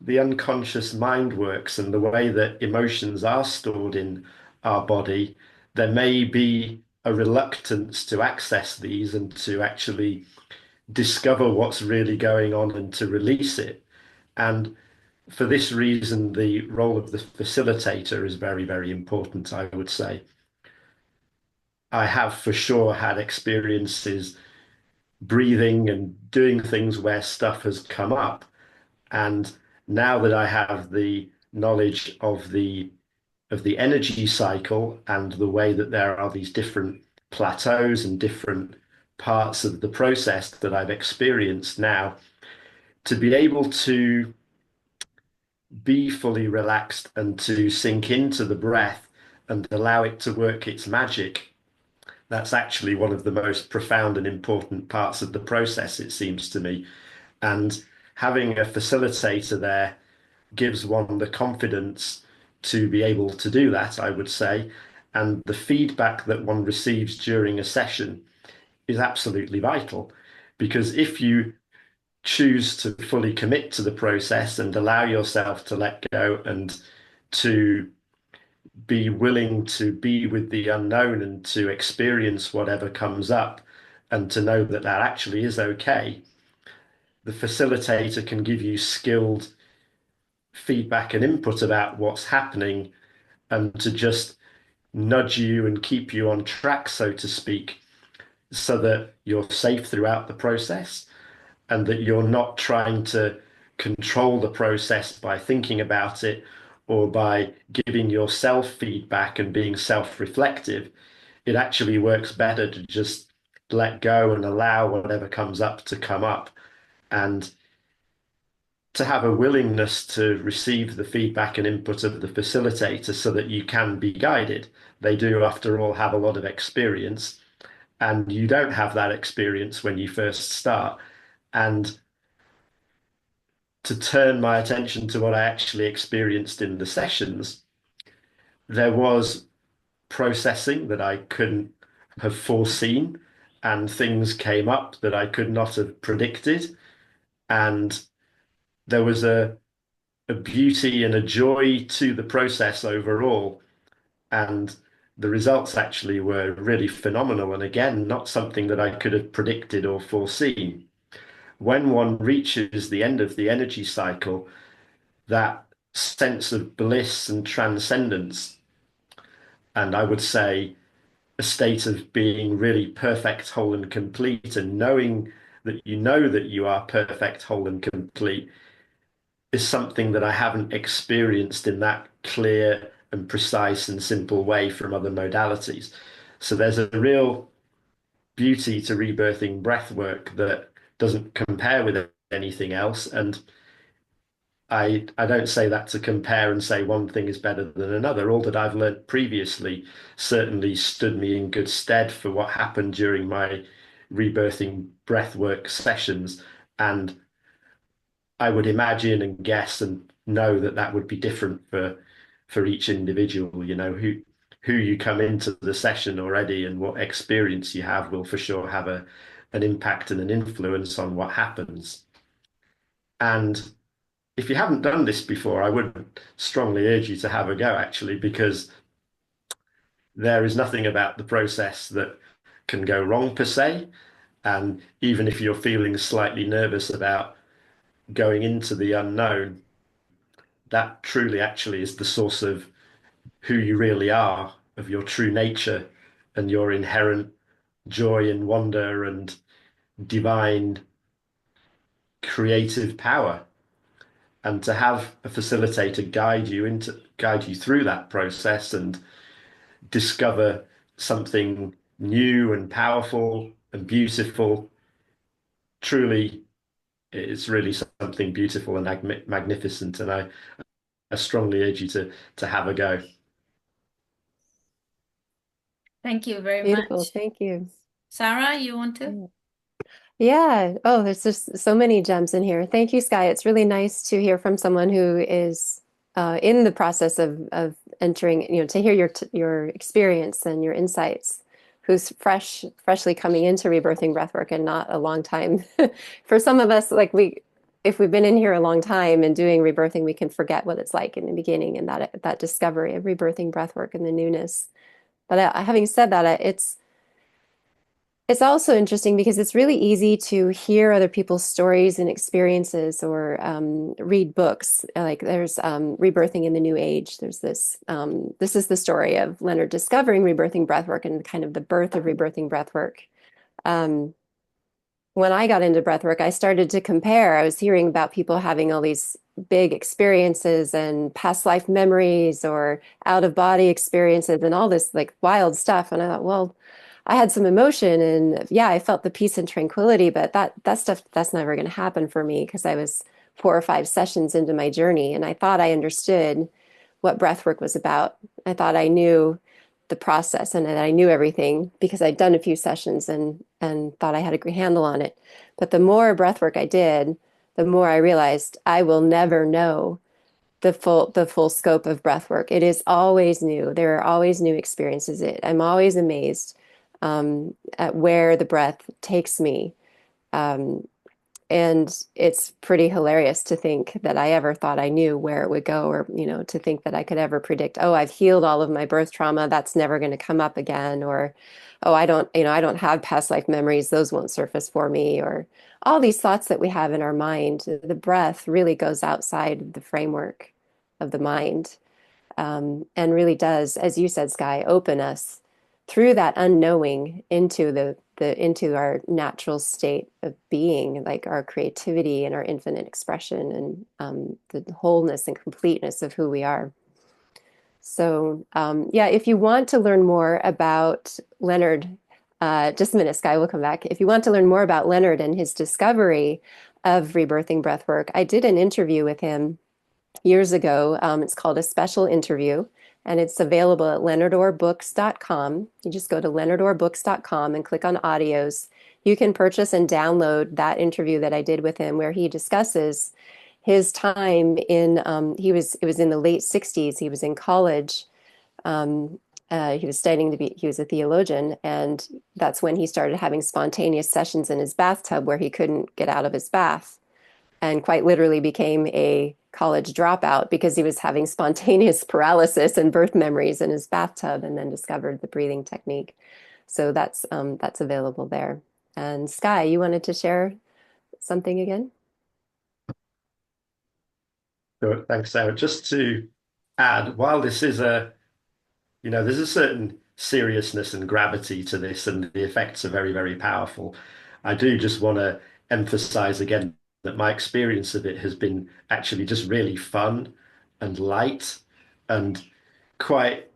the unconscious mind works and the way that emotions are stored in our body, there may be a reluctance to access these and to actually discover what's really going on and to release it. And for this reason, the role of the facilitator is very, very important, I would say. I have for sure had experiences breathing and doing things where stuff has come up. And now that I have the knowledge of the energy cycle and the way that there are these different plateaus and different parts of the process that I've experienced now, to be able to be fully relaxed and to sink into the breath and allow it to work its magic, that's actually one of the most profound and important parts of the process, it seems to me. And having a facilitator there gives one the confidence to be able to do that, I would say. And the feedback that one receives during a session is absolutely vital, because if you choose to fully commit to the process and allow yourself to let go and to be willing to be with the unknown and to experience whatever comes up and to know that that actually is okay, the facilitator can give you skilled feedback and input about what's happening and to just nudge you and keep you on track, so to speak, so that you're safe throughout the process and that you're not trying to control the process by thinking about it or by giving yourself feedback and being self-reflective. It actually works better to just let go and allow whatever comes up to come up, and to have a willingness to receive the feedback and input of the facilitator so that you can be guided. They do, after all, have a lot of experience, and you don't have that experience when you first start. And to turn my attention to what I actually experienced in the sessions, there was processing that I couldn't have foreseen, and things came up that I could not have predicted. And there was a beauty and a joy to the process overall. And the results actually were really phenomenal. And again, not something that I could have predicted or foreseen. When one reaches the end of the energy cycle, that sense of bliss and transcendence, and I would say a state of being really perfect, whole, and complete, and knowing that you know that you are perfect, whole, and complete, is something that I haven't experienced in that clear and precise and simple way from other modalities. So there's a real beauty to rebirthing breath work that doesn't compare with anything else. And I don't say that to compare and say one thing is better than another. All that I've learned previously certainly stood me in good stead for what happened during my rebirthing breathwork sessions. And I would imagine and guess and know that that would be different for each individual. You know, who you come into the session already and what experience you have will for sure have an impact and an influence on what happens. And if you haven't done this before, I would strongly urge you to have a go, actually, because there is nothing about the process that can go wrong per se. And even if you're feeling slightly nervous about going into the unknown, that truly actually is the source of who you really are, of your true nature and your inherent joy and wonder and divine creative power. and to have a facilitator guide you through that process and discover something new and powerful and beautiful. Truly, it's really something beautiful and magnificent, and I strongly urge you to have a go. Thank you very Beautiful. much. Thank you. Sarah, you want to? Yeah. Oh, there's just so many gems in here. Thank you, Sky. It's really nice to hear from someone who is in the process of entering, to hear your experience and your insights, who's freshly coming into rebirthing breathwork and not a long time. For some of us, if we've been in here a long time and doing rebirthing, we can forget what it's like in the beginning and that discovery of rebirthing breathwork and the newness. But having said that, it's also interesting because it's really easy to hear other people's stories and experiences or read books. Like there's Rebirthing in the New Age. There's this is the story of Leonard discovering rebirthing breathwork and kind of the birth of rebirthing breathwork. Um, when I got into breathwork, I started to compare. I was hearing about people having all these big experiences and past life memories or out of body experiences and all this like wild stuff. And I thought, well, I had some emotion and yeah, I felt the peace and tranquility, but that stuff that's never going to happen for me because I was 4 or 5 sessions into my journey and I thought I understood what breathwork was about. I thought I knew the process and that I knew everything because I'd done a few sessions and thought I had a good handle on it. But the more breathwork I did, the more I realized I will never know the full scope of breathwork. It is always new. There are always new experiences. I'm always amazed at where the breath takes me. Um, and it's pretty hilarious to think that I ever thought I knew where it would go, or, to think that I could ever predict, oh, I've healed all of my birth trauma. That's never going to come up again. Or, oh, I don't have past life memories. Those won't surface for me. Or all these thoughts that we have in our mind. The breath really goes outside the framework of the mind, and really does, as you said, Sky, open us through that unknowing into into our natural state of being, like our creativity and our infinite expression and the wholeness and completeness of who we are. So yeah, if you want to learn more about Leonard, just a minute, Sky, we'll come back. If you want to learn more about Leonard and his discovery of rebirthing breathwork, I did an interview with him years ago. It's called A Special Interview, and it's available at leonardorbooks.com. You just go to leonardorbooks.com and click on audios. You can purchase and download that interview that I did with him where he discusses his time in, it was in the late 60s. He was in college. He was studying he was a theologian, and that's when he started having spontaneous sessions in his bathtub where he couldn't get out of his bath, and quite literally became a college dropout because he was having spontaneous paralysis and birth memories in his bathtub, and then discovered the breathing technique. So that's available there. And Sky, you wanted to share something again? So, thanks, Sarah. Just to add, while this is there's a certain seriousness and gravity to this, and the effects are very, very powerful. I do just want to emphasize again that my experience of it has been actually just really fun and light, and quite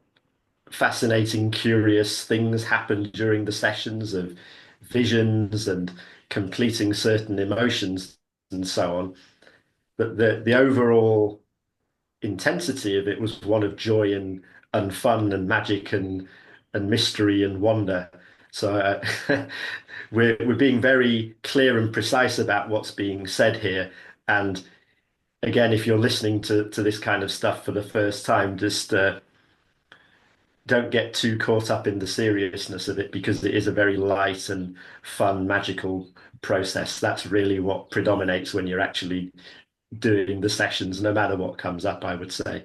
fascinating, curious things happen during the sessions of visions and completing certain emotions and so on. But the overall intensity of it was one of joy and fun and magic and mystery and wonder. So we're being very clear and precise about what's being said here. And again, if you're listening to this kind of stuff for the first time, just don't get too caught up in the seriousness of it, because it is a very light and fun, magical process. That's really what predominates when you're actually doing the sessions, no matter what comes up, I would say.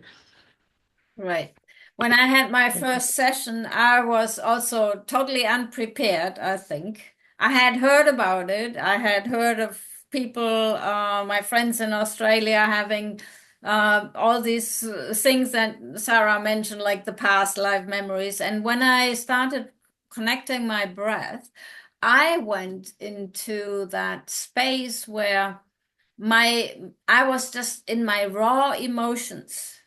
Right. When I had my first session, I was also totally unprepared, I think. I had heard about it. I had heard of people, my friends in Australia, having all these things that Sarah mentioned, like the past life memories. And when I started connecting my breath, I went into that space where I was just in my raw emotions.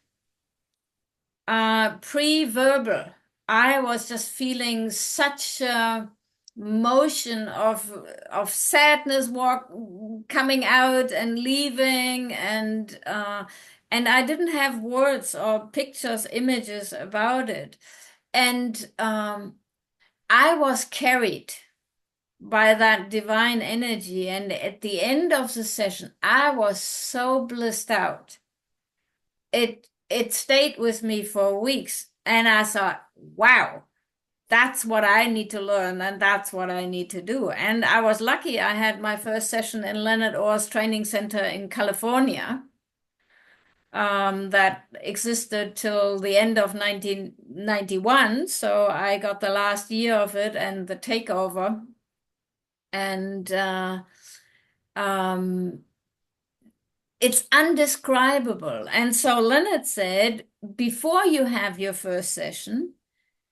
Pre-verbal, I was just feeling such a motion of sadness coming out and leaving, and I didn't have words or pictures, images about it. And I was carried by that divine energy. And at the end of the session, I was so blissed out. It stayed with me for weeks. And I thought, wow, that's what I need to learn, and that's what I need to do. And I was lucky I had my first session in Leonard Orr's training center in California. That existed till the end of 1991. So I got the last year of it and the takeover. And it's undescribable. And so Leonard said, before you have your first session,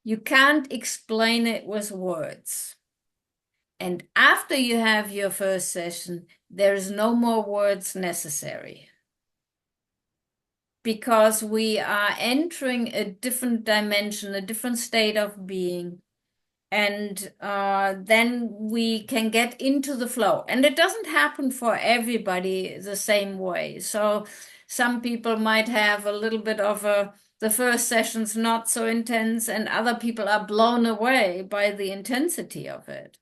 you can't explain it with words. And after you have your first session, there is no more words necessary. Because we are entering a different dimension, a different state of being. And then we can get into the flow. And it doesn't happen for everybody the same way. So some people might have a little bit of the first session's not so intense, and other people are blown away by the intensity of it.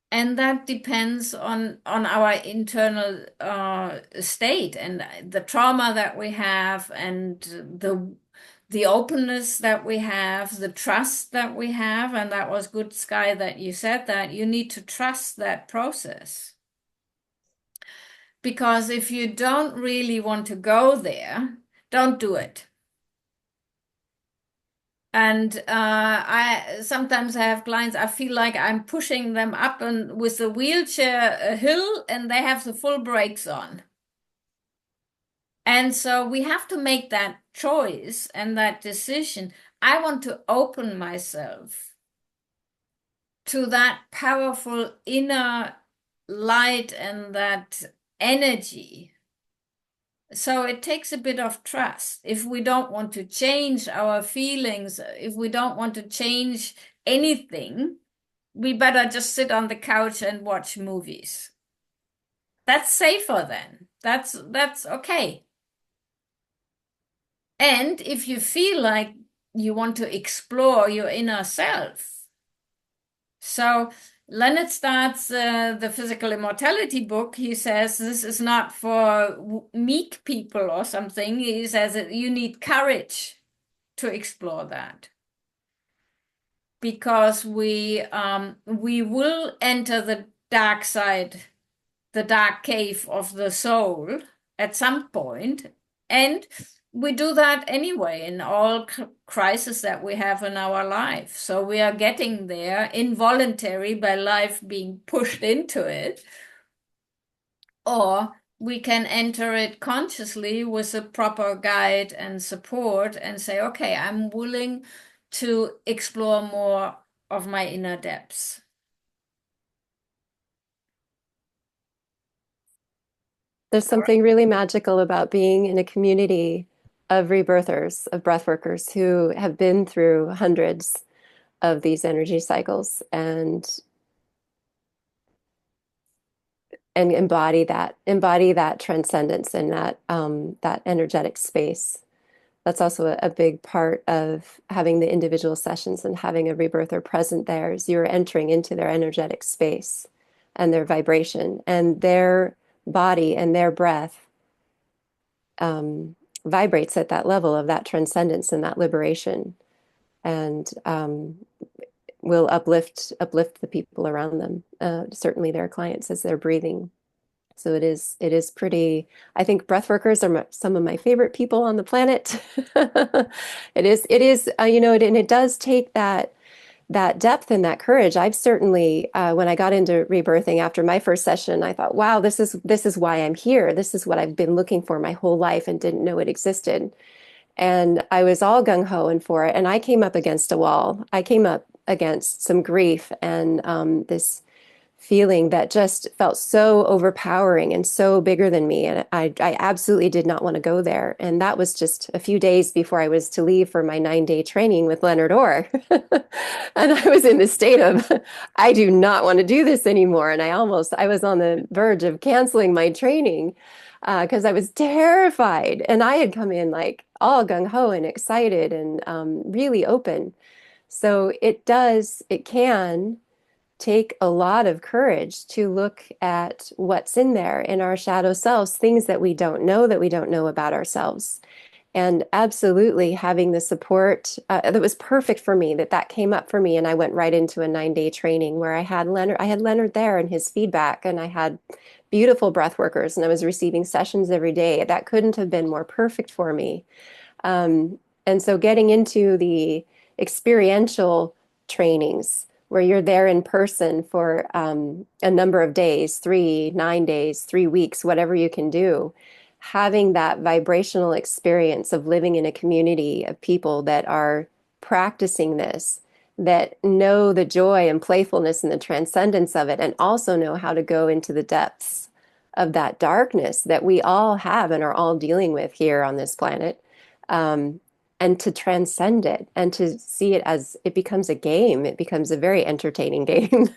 And that depends on our internal state and the trauma that we have, and the openness that we have, the trust that we have. And that was good, Sky, that you said that. You need to trust that process. Because if you don't really want to go there, don't do it. And I sometimes have clients, I feel like I'm pushing them up and with the wheelchair a hill, and they have the full brakes on. And so we have to make that choice and that decision. I want to open myself to that powerful inner light and that energy. So it takes a bit of trust. If we don't want to change our feelings, if we don't want to change anything, we better just sit on the couch and watch movies. That's safer then. That's okay. And if you feel like you want to explore your inner self, so Leonard starts the Physical Immortality book. He says this is not for meek people or something. He says that you need courage to explore that, because we will enter the dark side, the dark cave of the soul at some point, and we do that anyway in all crises that we have in our life. So we are getting there involuntary by life being pushed into it. Or we can enter it consciously with a proper guide and support and say, okay, I'm willing to explore more of my inner depths. There's something really magical about being in a community of rebirthers, of breathworkers who have been through hundreds of these energy cycles and embody that transcendence and that energetic space. That's also a big part of having the individual sessions and having a rebirther present there, is you're entering into their energetic space and their vibration, and their body and their breath vibrates at that level of that transcendence and that liberation, and will uplift the people around them, certainly their clients, as they're breathing. So it is pretty, I think breath workers are some of my favorite people on the planet. It is, and it does take that depth and that courage. I've certainly, when I got into rebirthing after my first session, I thought, wow, this is why I'm here. This is what I've been looking for my whole life and didn't know it existed. And I was all gung-ho and for it. And I came up against a wall. I came up against some grief and this feeling that just felt so overpowering and so bigger than me. And I absolutely did not want to go there. And that was just a few days before I was to leave for my 9-day training with Leonard Orr. And I was in the state of, I do not want to do this anymore. And I was on the verge of canceling my training because I was terrified. And I had come in like all gung-ho and excited and really open. So it can take a lot of courage to look at what's in there in our shadow selves, things that we don't know about ourselves. And absolutely having the support that was perfect for me, that came up for me. And I went right into a 9-day training where I had Leonard there and his feedback, and I had beautiful breath workers, and I was receiving sessions every day. That couldn't have been more perfect for me. And so getting into the experiential trainings where you're there in person for a number of days, 9 days, 3 weeks, whatever you can do, having that vibrational experience of living in a community of people that are practicing this, that know the joy and playfulness and the transcendence of it, and also know how to go into the depths of that darkness that we all have and are all dealing with here on this planet. And to transcend it and to see it as it becomes a game. It becomes a very entertaining game.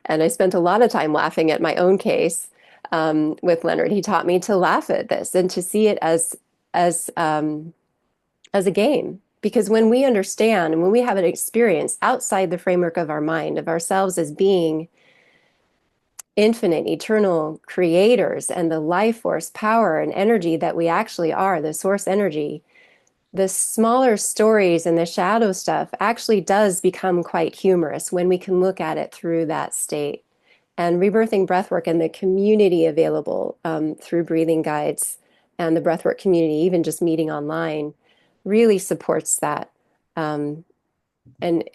And I spent a lot of time laughing at my own case with Leonard. He taught me to laugh at this and to see it as a game. Because when we understand and when we have an experience outside the framework of our mind, of ourselves as being infinite, eternal creators and the life force, power, and energy that we actually are, the source energy, the smaller stories and the shadow stuff actually does become quite humorous when we can look at it through that state. And rebirthing breathwork and the community available through breathing guides and the breathwork community, even just meeting online, really supports that and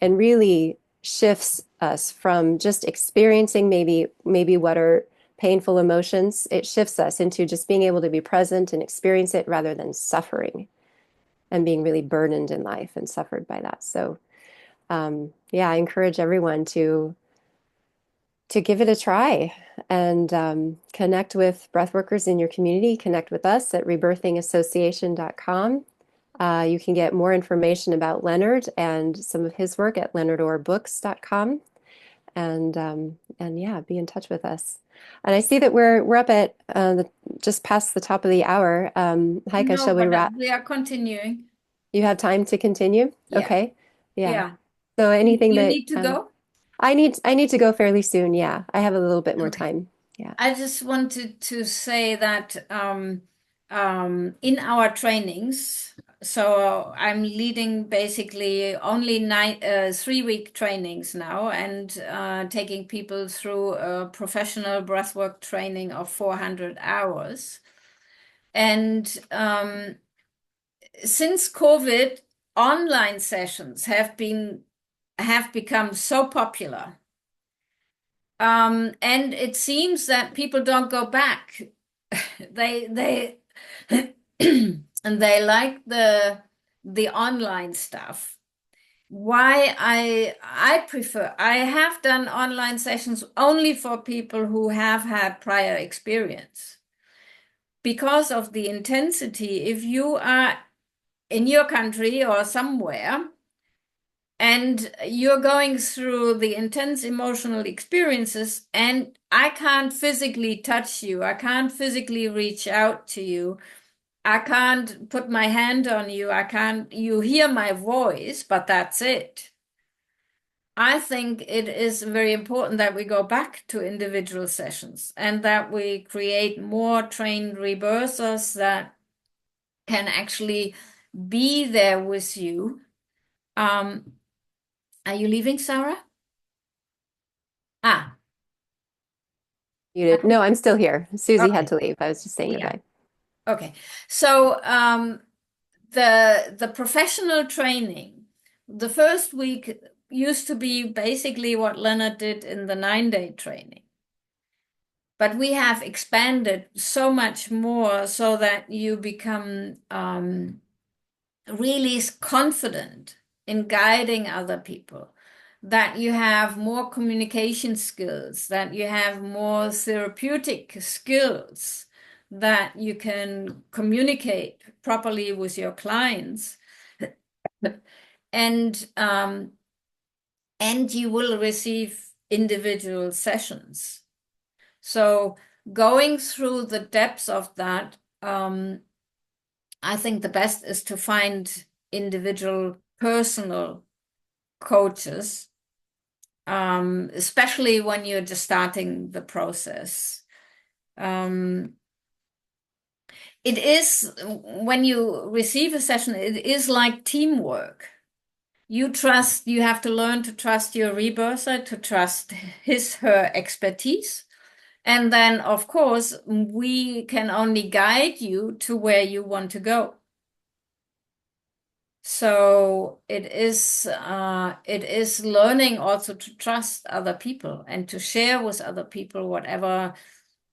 really shifts us from just experiencing maybe what are painful emotions. It shifts us into just being able to be present and experience it rather than suffering and being really burdened in life and suffered by that. So yeah, I encourage everyone to give it a try and connect with breathworkers in your community. Connect with us at rebirthingassociation.com. You can get more information about Leonard and some of his work at leonardorbooks.com. And yeah, be in touch with us. And I see that we're up at just past the top of the hour. Heike, No, shall we but wrap? we are continuing. You have time to continue? Yeah. Okay. Yeah. Yeah. So anything You that need to go? I need to go fairly soon. Yeah. I have a little bit more Okay. time. Yeah. I just wanted to say that in our trainings, so I'm leading basically only 3-week trainings now and taking people through a professional breathwork training of 400 hours. And since COVID, online sessions have become so popular. And it seems that people don't go back. They and they like the online stuff. Why I prefer, I have done online sessions only for people who have had prior experience. Because of the intensity, if you are in your country or somewhere and you're going through the intense emotional experiences and I can't physically touch you, I can't physically reach out to you, I can't put my hand on you, you hear my voice, but that's it. I think it is very important that we go back to individual sessions and that we create more trained rebirthers that can actually be there with you. Are you leaving, Sarah? Ah, No, I'm still here. Susie had okay. to leave. I was just saying Yeah. goodbye. Okay. So the professional training, the first week used to be basically what Leonard did in the 9-day training. But we have expanded so much more so that you become really confident in guiding other people, that you have more communication skills, that you have more therapeutic skills, that you can communicate properly with your clients, and you will receive individual sessions. So going through the depths of that, I think the best is to find individual personal coaches, especially when you're just starting the process. It is, when you receive a session, it is like teamwork. You have to learn to trust your rebirther, to trust her expertise. And then, of course, we can only guide you to where you want to go. So it is learning also to trust other people and to share with other people whatever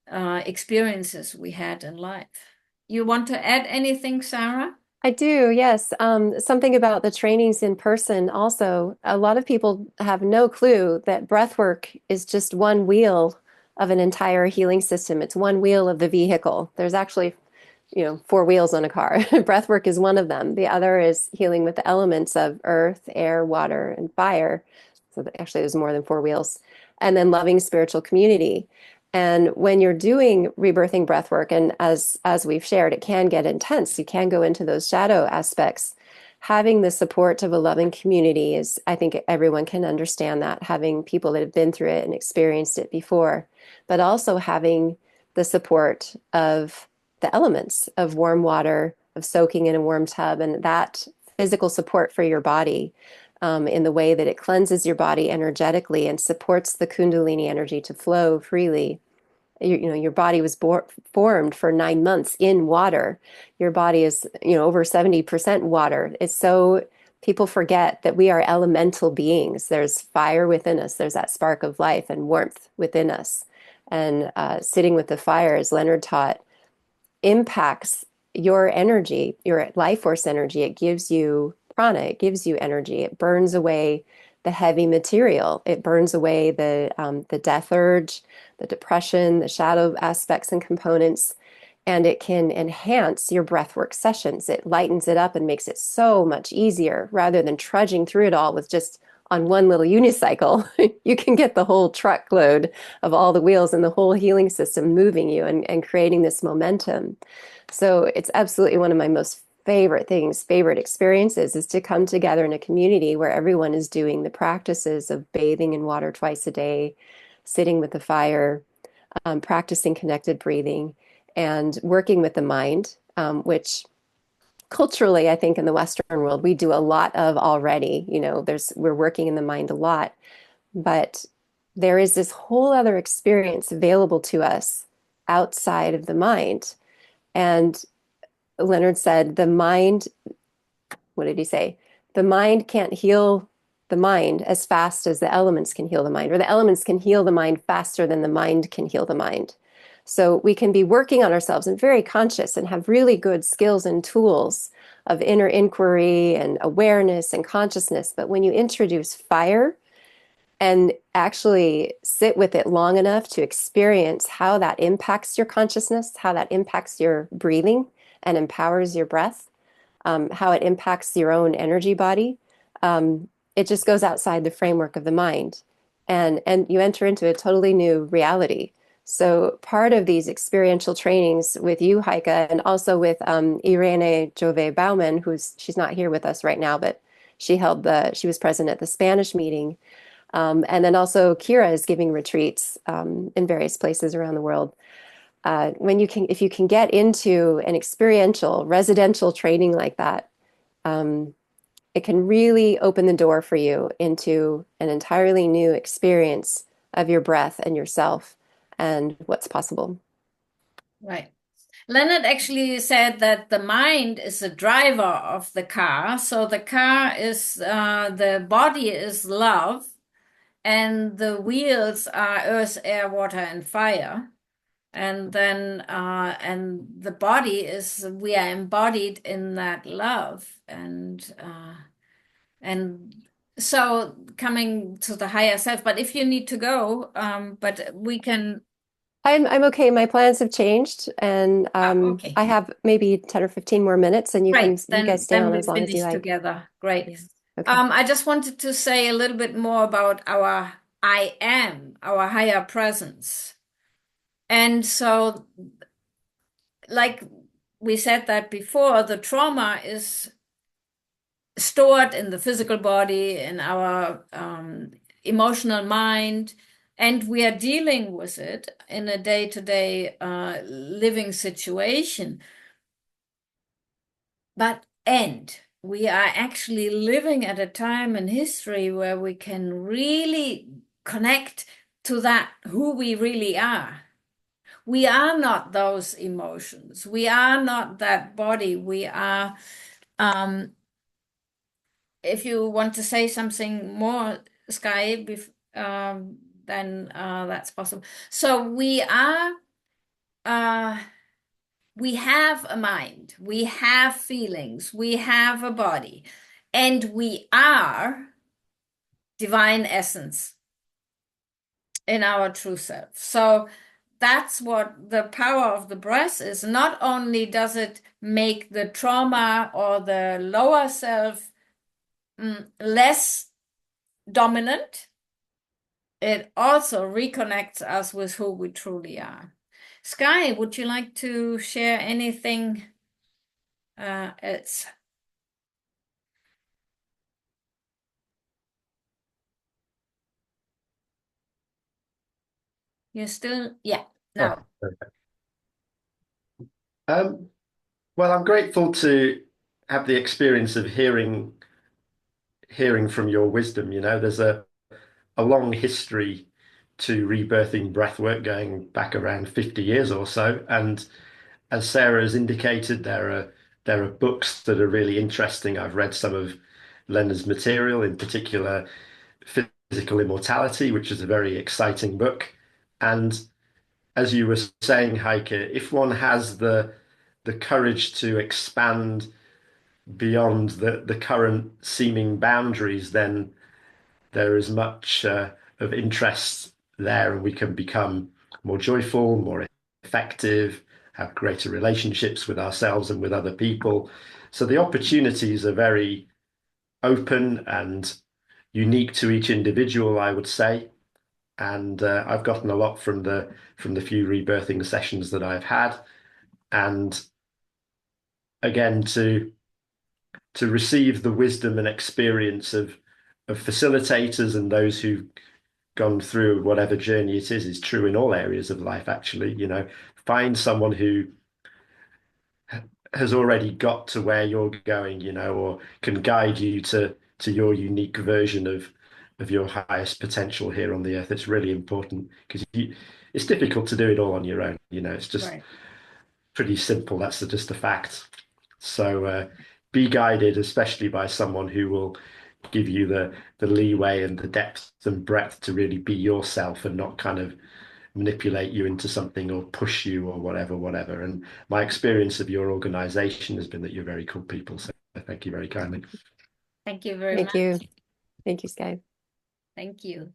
experiences we had in life. You want to add anything, Sarah? I do, yes. Something about the trainings in person also. A lot of people have no clue that breath work is just one wheel of an entire healing system. It's one wheel of the vehicle. There's actually, four wheels on a car. Breath work is one of them. The other is healing with the elements of earth, air, water, and fire. So actually, there's more than four wheels. And then loving spiritual community. And when you're doing rebirthing breath work, and as we've shared, it can get intense. You can go into those shadow aspects. Having the support of a loving community is, I think everyone can understand that, having people that have been through it and experienced it before, but also having the support of the elements of warm water, of soaking in a warm tub, and that physical support for your body, in the way that it cleanses your body energetically and supports the Kundalini energy to flow freely. Your body was formed for 9 months in water. Your body is, over 70% water. It's so people forget that we are elemental beings. There's fire within us. There's that spark of life and warmth within us. And sitting with the fire, as Leonard taught, impacts your energy, your life force energy. It gives you prana, it gives you energy. It burns away the heavy material. It burns away the death urge, the depression, the shadow aspects and components, and it can enhance your breathwork sessions. It lightens it up and makes it so much easier rather than trudging through it all with just on one little unicycle. You can get the whole truckload of all the wheels and the whole healing system moving you and creating this momentum. So it's absolutely one of my most favorite experiences is to come together in a community where everyone is doing the practices of bathing in water twice a day, sitting with the fire, practicing connected breathing, and working with the mind, which culturally, I think in the Western world, we do a lot of already. We're working in the mind a lot, but there is this whole other experience available to us outside of the mind. And Leonard said, the mind, what did he say? The mind can't heal the mind as fast as the elements can heal the mind, or the elements can heal the mind faster than the mind can heal the mind. So we can be working on ourselves and very conscious and have really good skills and tools of inner inquiry and awareness and consciousness. But when you introduce fire and actually sit with it long enough to experience how that impacts your consciousness, how that impacts your breathing and empowers your breath, how it impacts your own energy body, it just goes outside the framework of the mind. And you enter into a totally new reality. So part of these experiential trainings with you, Heike, and also with Irene Jove Bauman, she's not here with us right now, but she was present at the Spanish meeting. And then also Kira is giving retreats in various places around the world. If you can get into an experiential residential training like that, it can really open the door for you into an entirely new experience of your breath and yourself and what's possible. Right. Leonard actually said that the mind is the driver of the car. So the car is, the body is love, and the wheels are earth, air, water, and fire. And then, and the body is, we are embodied in that love. And so coming to the higher self. But if you need to go, but we can. I'm okay. My plans have changed, and Okay. I have maybe 10 or 15 more minutes, and you Great. guys stay on we as long as you finish like. together. Great. Okay. I just wanted to say a little bit more about our I am, our higher presence. And so, like we said that before, the trauma is stored in the physical body, in our emotional mind, and we are dealing with it in a day-to-day living situation. And we are actually living at a time in history where we can really connect to that, who we really are. We are not those emotions. We are not that body. We are, if you want to say something more, Sky, then that's possible. So we are, we have a mind, we have feelings, we have a body, and we are divine essence in our true self. So that's what the power of the breath is. Not only does it make the trauma or the lower self less dominant, it also reconnects us with who we truly are. Sky, would you like to share anything else? You're still, yeah, now. Oh, okay. Well, I'm grateful to have the experience of hearing from your wisdom. You know, there's a long history to rebirthing breathwork going back around 50 years or so. And as Sarah has indicated, there are books that are really interesting. I've read some of Leonard's material, in particular Physical Immortality, which is a very exciting book. And as you were saying, Heike, if one has the courage to expand beyond the current seeming boundaries, then there is much of interest there, and we can become more joyful, more effective, have greater relationships with ourselves and with other people. So the opportunities are very open and unique to each individual, I would say. And I've gotten a lot from the few rebirthing sessions that I've had, and again to receive the wisdom and experience of facilitators and those who've gone through whatever journey it is true in all areas of life, actually. You know, find someone who has already got to where you're going, you know, or can guide you to your unique version of your highest potential here on the earth. It's really important because it's difficult to do it all on your own. You know, it's just pretty simple. That's just a fact. So be guided, especially by someone who will give you the leeway and the depth and breadth to really be yourself and not kind of manipulate you into something or push you or whatever. And my experience of your organization has been that you're very cool people. So thank you very kindly. Thank you very Thank much. you. Thank you, Sky. Thank you.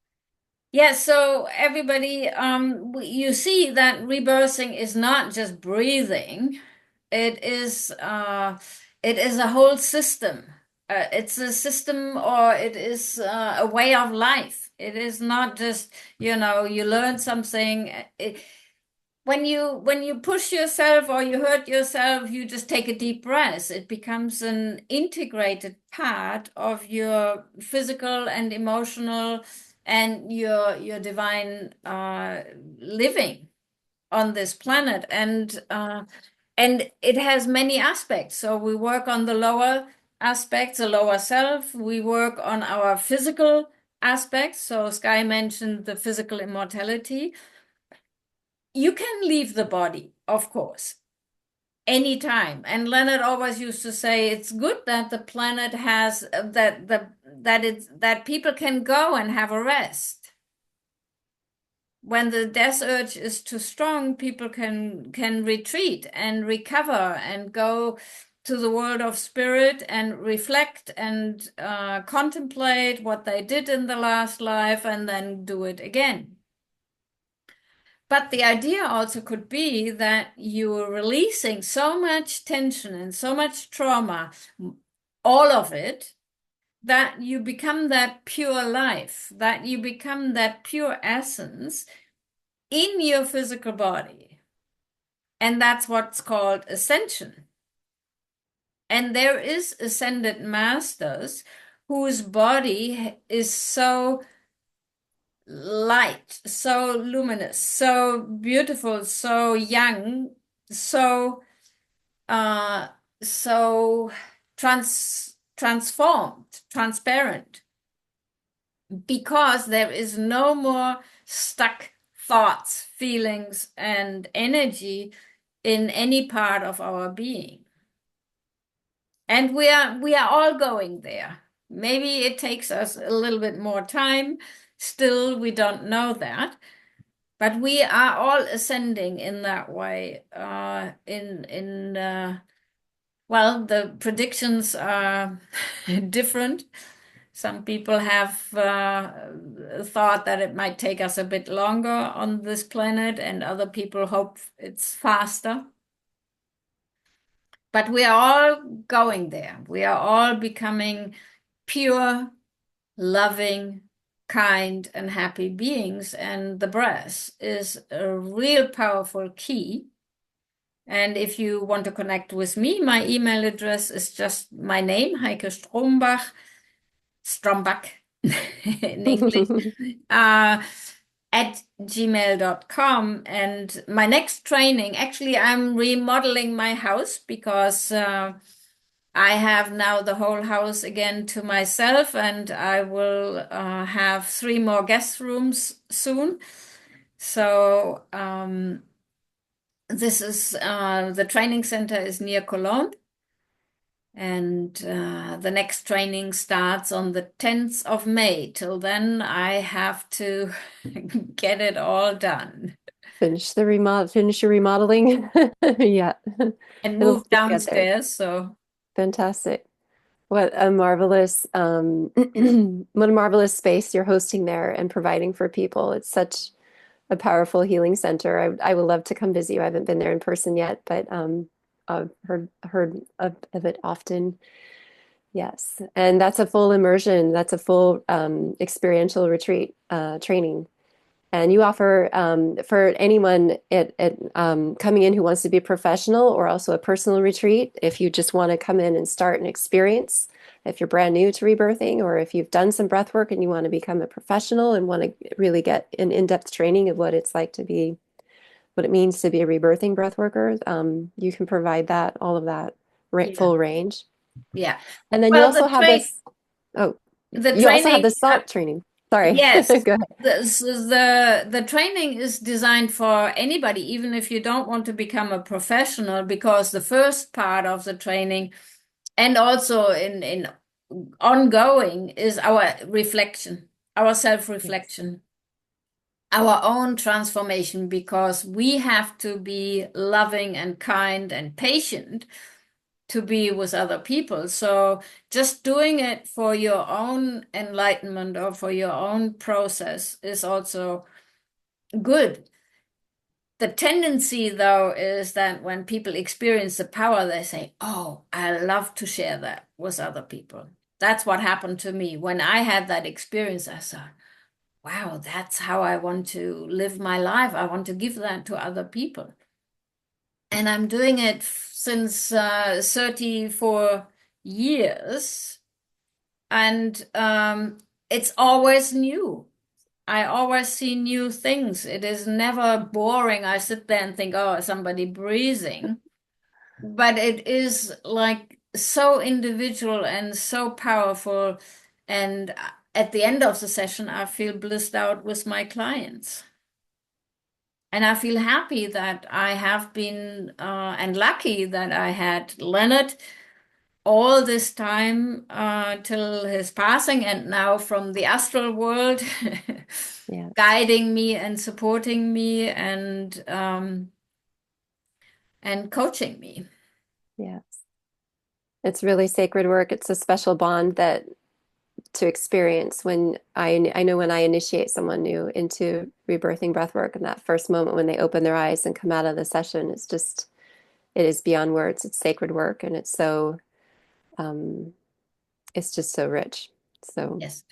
Yeah, so everybody, you see that rebirthing is not just breathing. It is a whole system. It's a system, or it is a way of life. It is not just, you know, you learn something. When you push yourself or you hurt yourself, you just take a deep breath. It becomes an integrated part of your physical and emotional and your divine living on this planet. And it has many aspects. So we work on the lower aspects, the lower self. We work on our physical aspects. So Sky mentioned the physical immortality. You can leave the body, of course, anytime. And Leonard always used to say it's good that the planet has that people can go and have a rest. When the death urge is too strong, people can retreat and recover and go to the world of spirit and reflect and contemplate what they did in the last life and then do it again. But the idea also could be that you're releasing so much tension and so much trauma, all of it, that you become that pure life, that you become that pure essence in your physical body. And that's what's called ascension. And there is ascended masters whose body is so light, so luminous, so beautiful, so young, so so transformed, transparent, because there is no more stuck thoughts, feelings, and energy in any part of our being. And we are all going there. Maybe it takes us a little bit more time. Still, we don't know that. But we are all ascending in that way. Well, the predictions are different. Some people have thought that it might take us a bit longer on this planet, and other people hope it's faster. But we are all going there. We are all becoming pure, loving, kind, and happy beings. And the breath is a real powerful key. And if you want to connect with me, my email address is just my name, Heike Strombach in English, at gmail.com. And my next training, actually, I'm remodeling my house because I have now the whole house again to myself, and I will have 3 more guest rooms soon. So this is the training center is near Cologne. And the next training starts on the 10th of May. Till then, I have to get it all done. Finish your remodeling. Yeah. And It'll move still get there. downstairs. So Fantastic. What a marvelous what a marvelous space you're hosting there and providing for people. It's such a powerful healing center. I would love to come visit you. I haven't been there in person yet, but I've heard of it often. Yes. And that's a full immersion. That's a full experiential retreat training. And you offer for anyone coming in who wants to be a professional or also a personal retreat, if you just want to come in and start an experience, if you're brand new to rebirthing, or if you've done some breath work and you want to become a professional and want to really get an in-depth training of what it's like to be, what it means to be a rebirthing breath worker, you can provide that, all of that full range. yeah. And then you also have this, you also have the SALT training. Sorry. Yes. Go ahead. The training is designed for anybody, even if you don't want to become a professional, because the first part of the training and also in ongoing is our reflection, our self-reflection, our own transformation, because we have to be loving and kind and patient to be with other people. So just doing it for your own enlightenment or for your own process is also good. The tendency, though, is that when people experience the power, they say, oh, I love to share that with other people. That's what happened to me. When I had that experience, I thought, wow, that's how I want to live my life. I want to give that to other people. And I'm doing it since 34 years. And it's always new. I always see new things. It is never boring. I sit there and think, oh, somebody breathing. But it is like so individual and so powerful. And at the end of the session, I feel blissed out with my clients. And I feel happy that I have been, and lucky that I had Leonard all this time till his passing, and now from the astral world, Yes. guiding me and supporting me and coaching me. Yes. It's really sacred work. It's a special bond that to experience when I know when I initiate someone new into rebirthing breath work, and that first moment when they open their eyes and come out of the session, it is beyond words. It's sacred work, and um, it's just so rich. So Yes.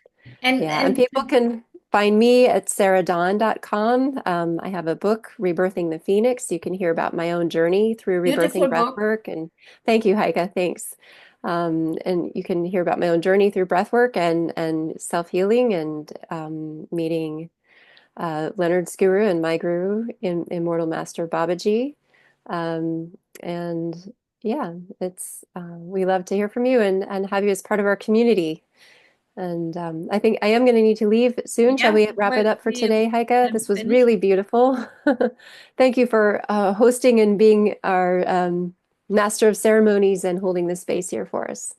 yeah, and people can find me at sarahdawn.com. I have a book, Rebirthing the Phoenix. You can hear about my own journey through beautiful rebirthing book. breathwork. And thank you, Heike. Thanks. And you can hear about my own journey through breathwork and self-healing and meeting Leonard's guru and my guru, Immortal Master Babaji. And yeah, we love to hear from you and have you as part of our community. And I think I am going to need to leave soon. Shall we wrap it up for today, Heike? This was really beautiful. Thank you for hosting and being our master of ceremonies and holding the space here for us.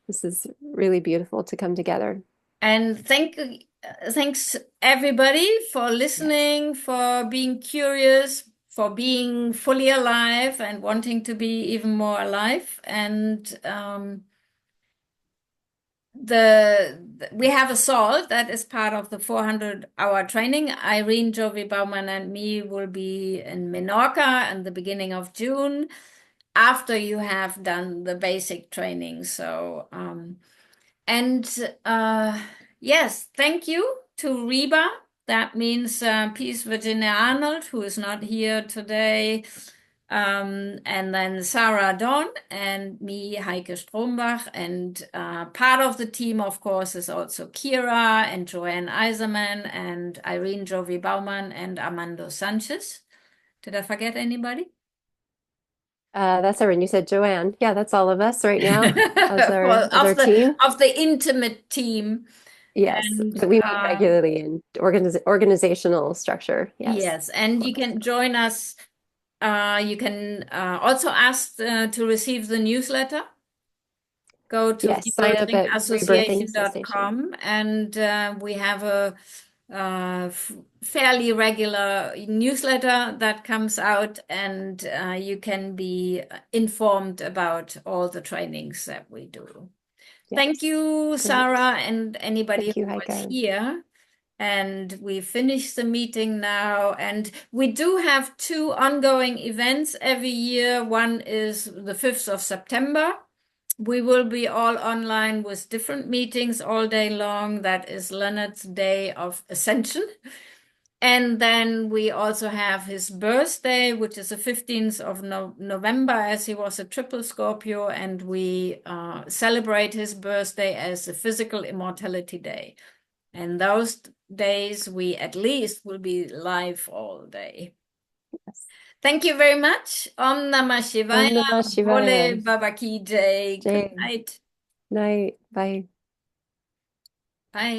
This is really beautiful to come together. And thanks everybody for listening, for being curious, for being fully alive and wanting to be even more alive. And we have a salt that is part of the 400-hour training. Irene, Jovi Baumann, and me will be in Menorca in the beginning of June after you have done the basic training. So, yes, thank you to RIBA. That means Peace Virginia Arnold, who is not here today. And then Sarah Dawn and me, Heike Strombach. And part of the team, of course, is also Kira and Joanne Eiserman and Irene Jovi Baumann and Armando Sanchez. Did I forget anybody? That's Irene. You said Joanne. Yeah, that's all of us right now as our team. Of the intimate team. Yes, and, we meet regularly in organizational structure. Yes. Yes, and you can join us. You can also ask to receive the newsletter. Go to sign up at rebirthingassociation.com, and we have a fairly regular newsletter that comes out, and you can be informed about all the trainings that we do. Yes. Thank you, Sarah, and anybody who was here. And we finish the meeting now. And we do have 2 ongoing events every year. One is the 5th of September. We will be all online with different meetings all day long. That is Leonard's Day of Ascension. And then we also have his birthday, which is the 15th of November, as he was a triple Scorpio. And we celebrate his birthday as the Physical Immortality Day. And those days we at least will be live all day. Yes. Thank you very much. Om Namah Shivaya. Om Namah Shivaya. Bole Baba Ki Jai. Good night. Night. Bye. Bye.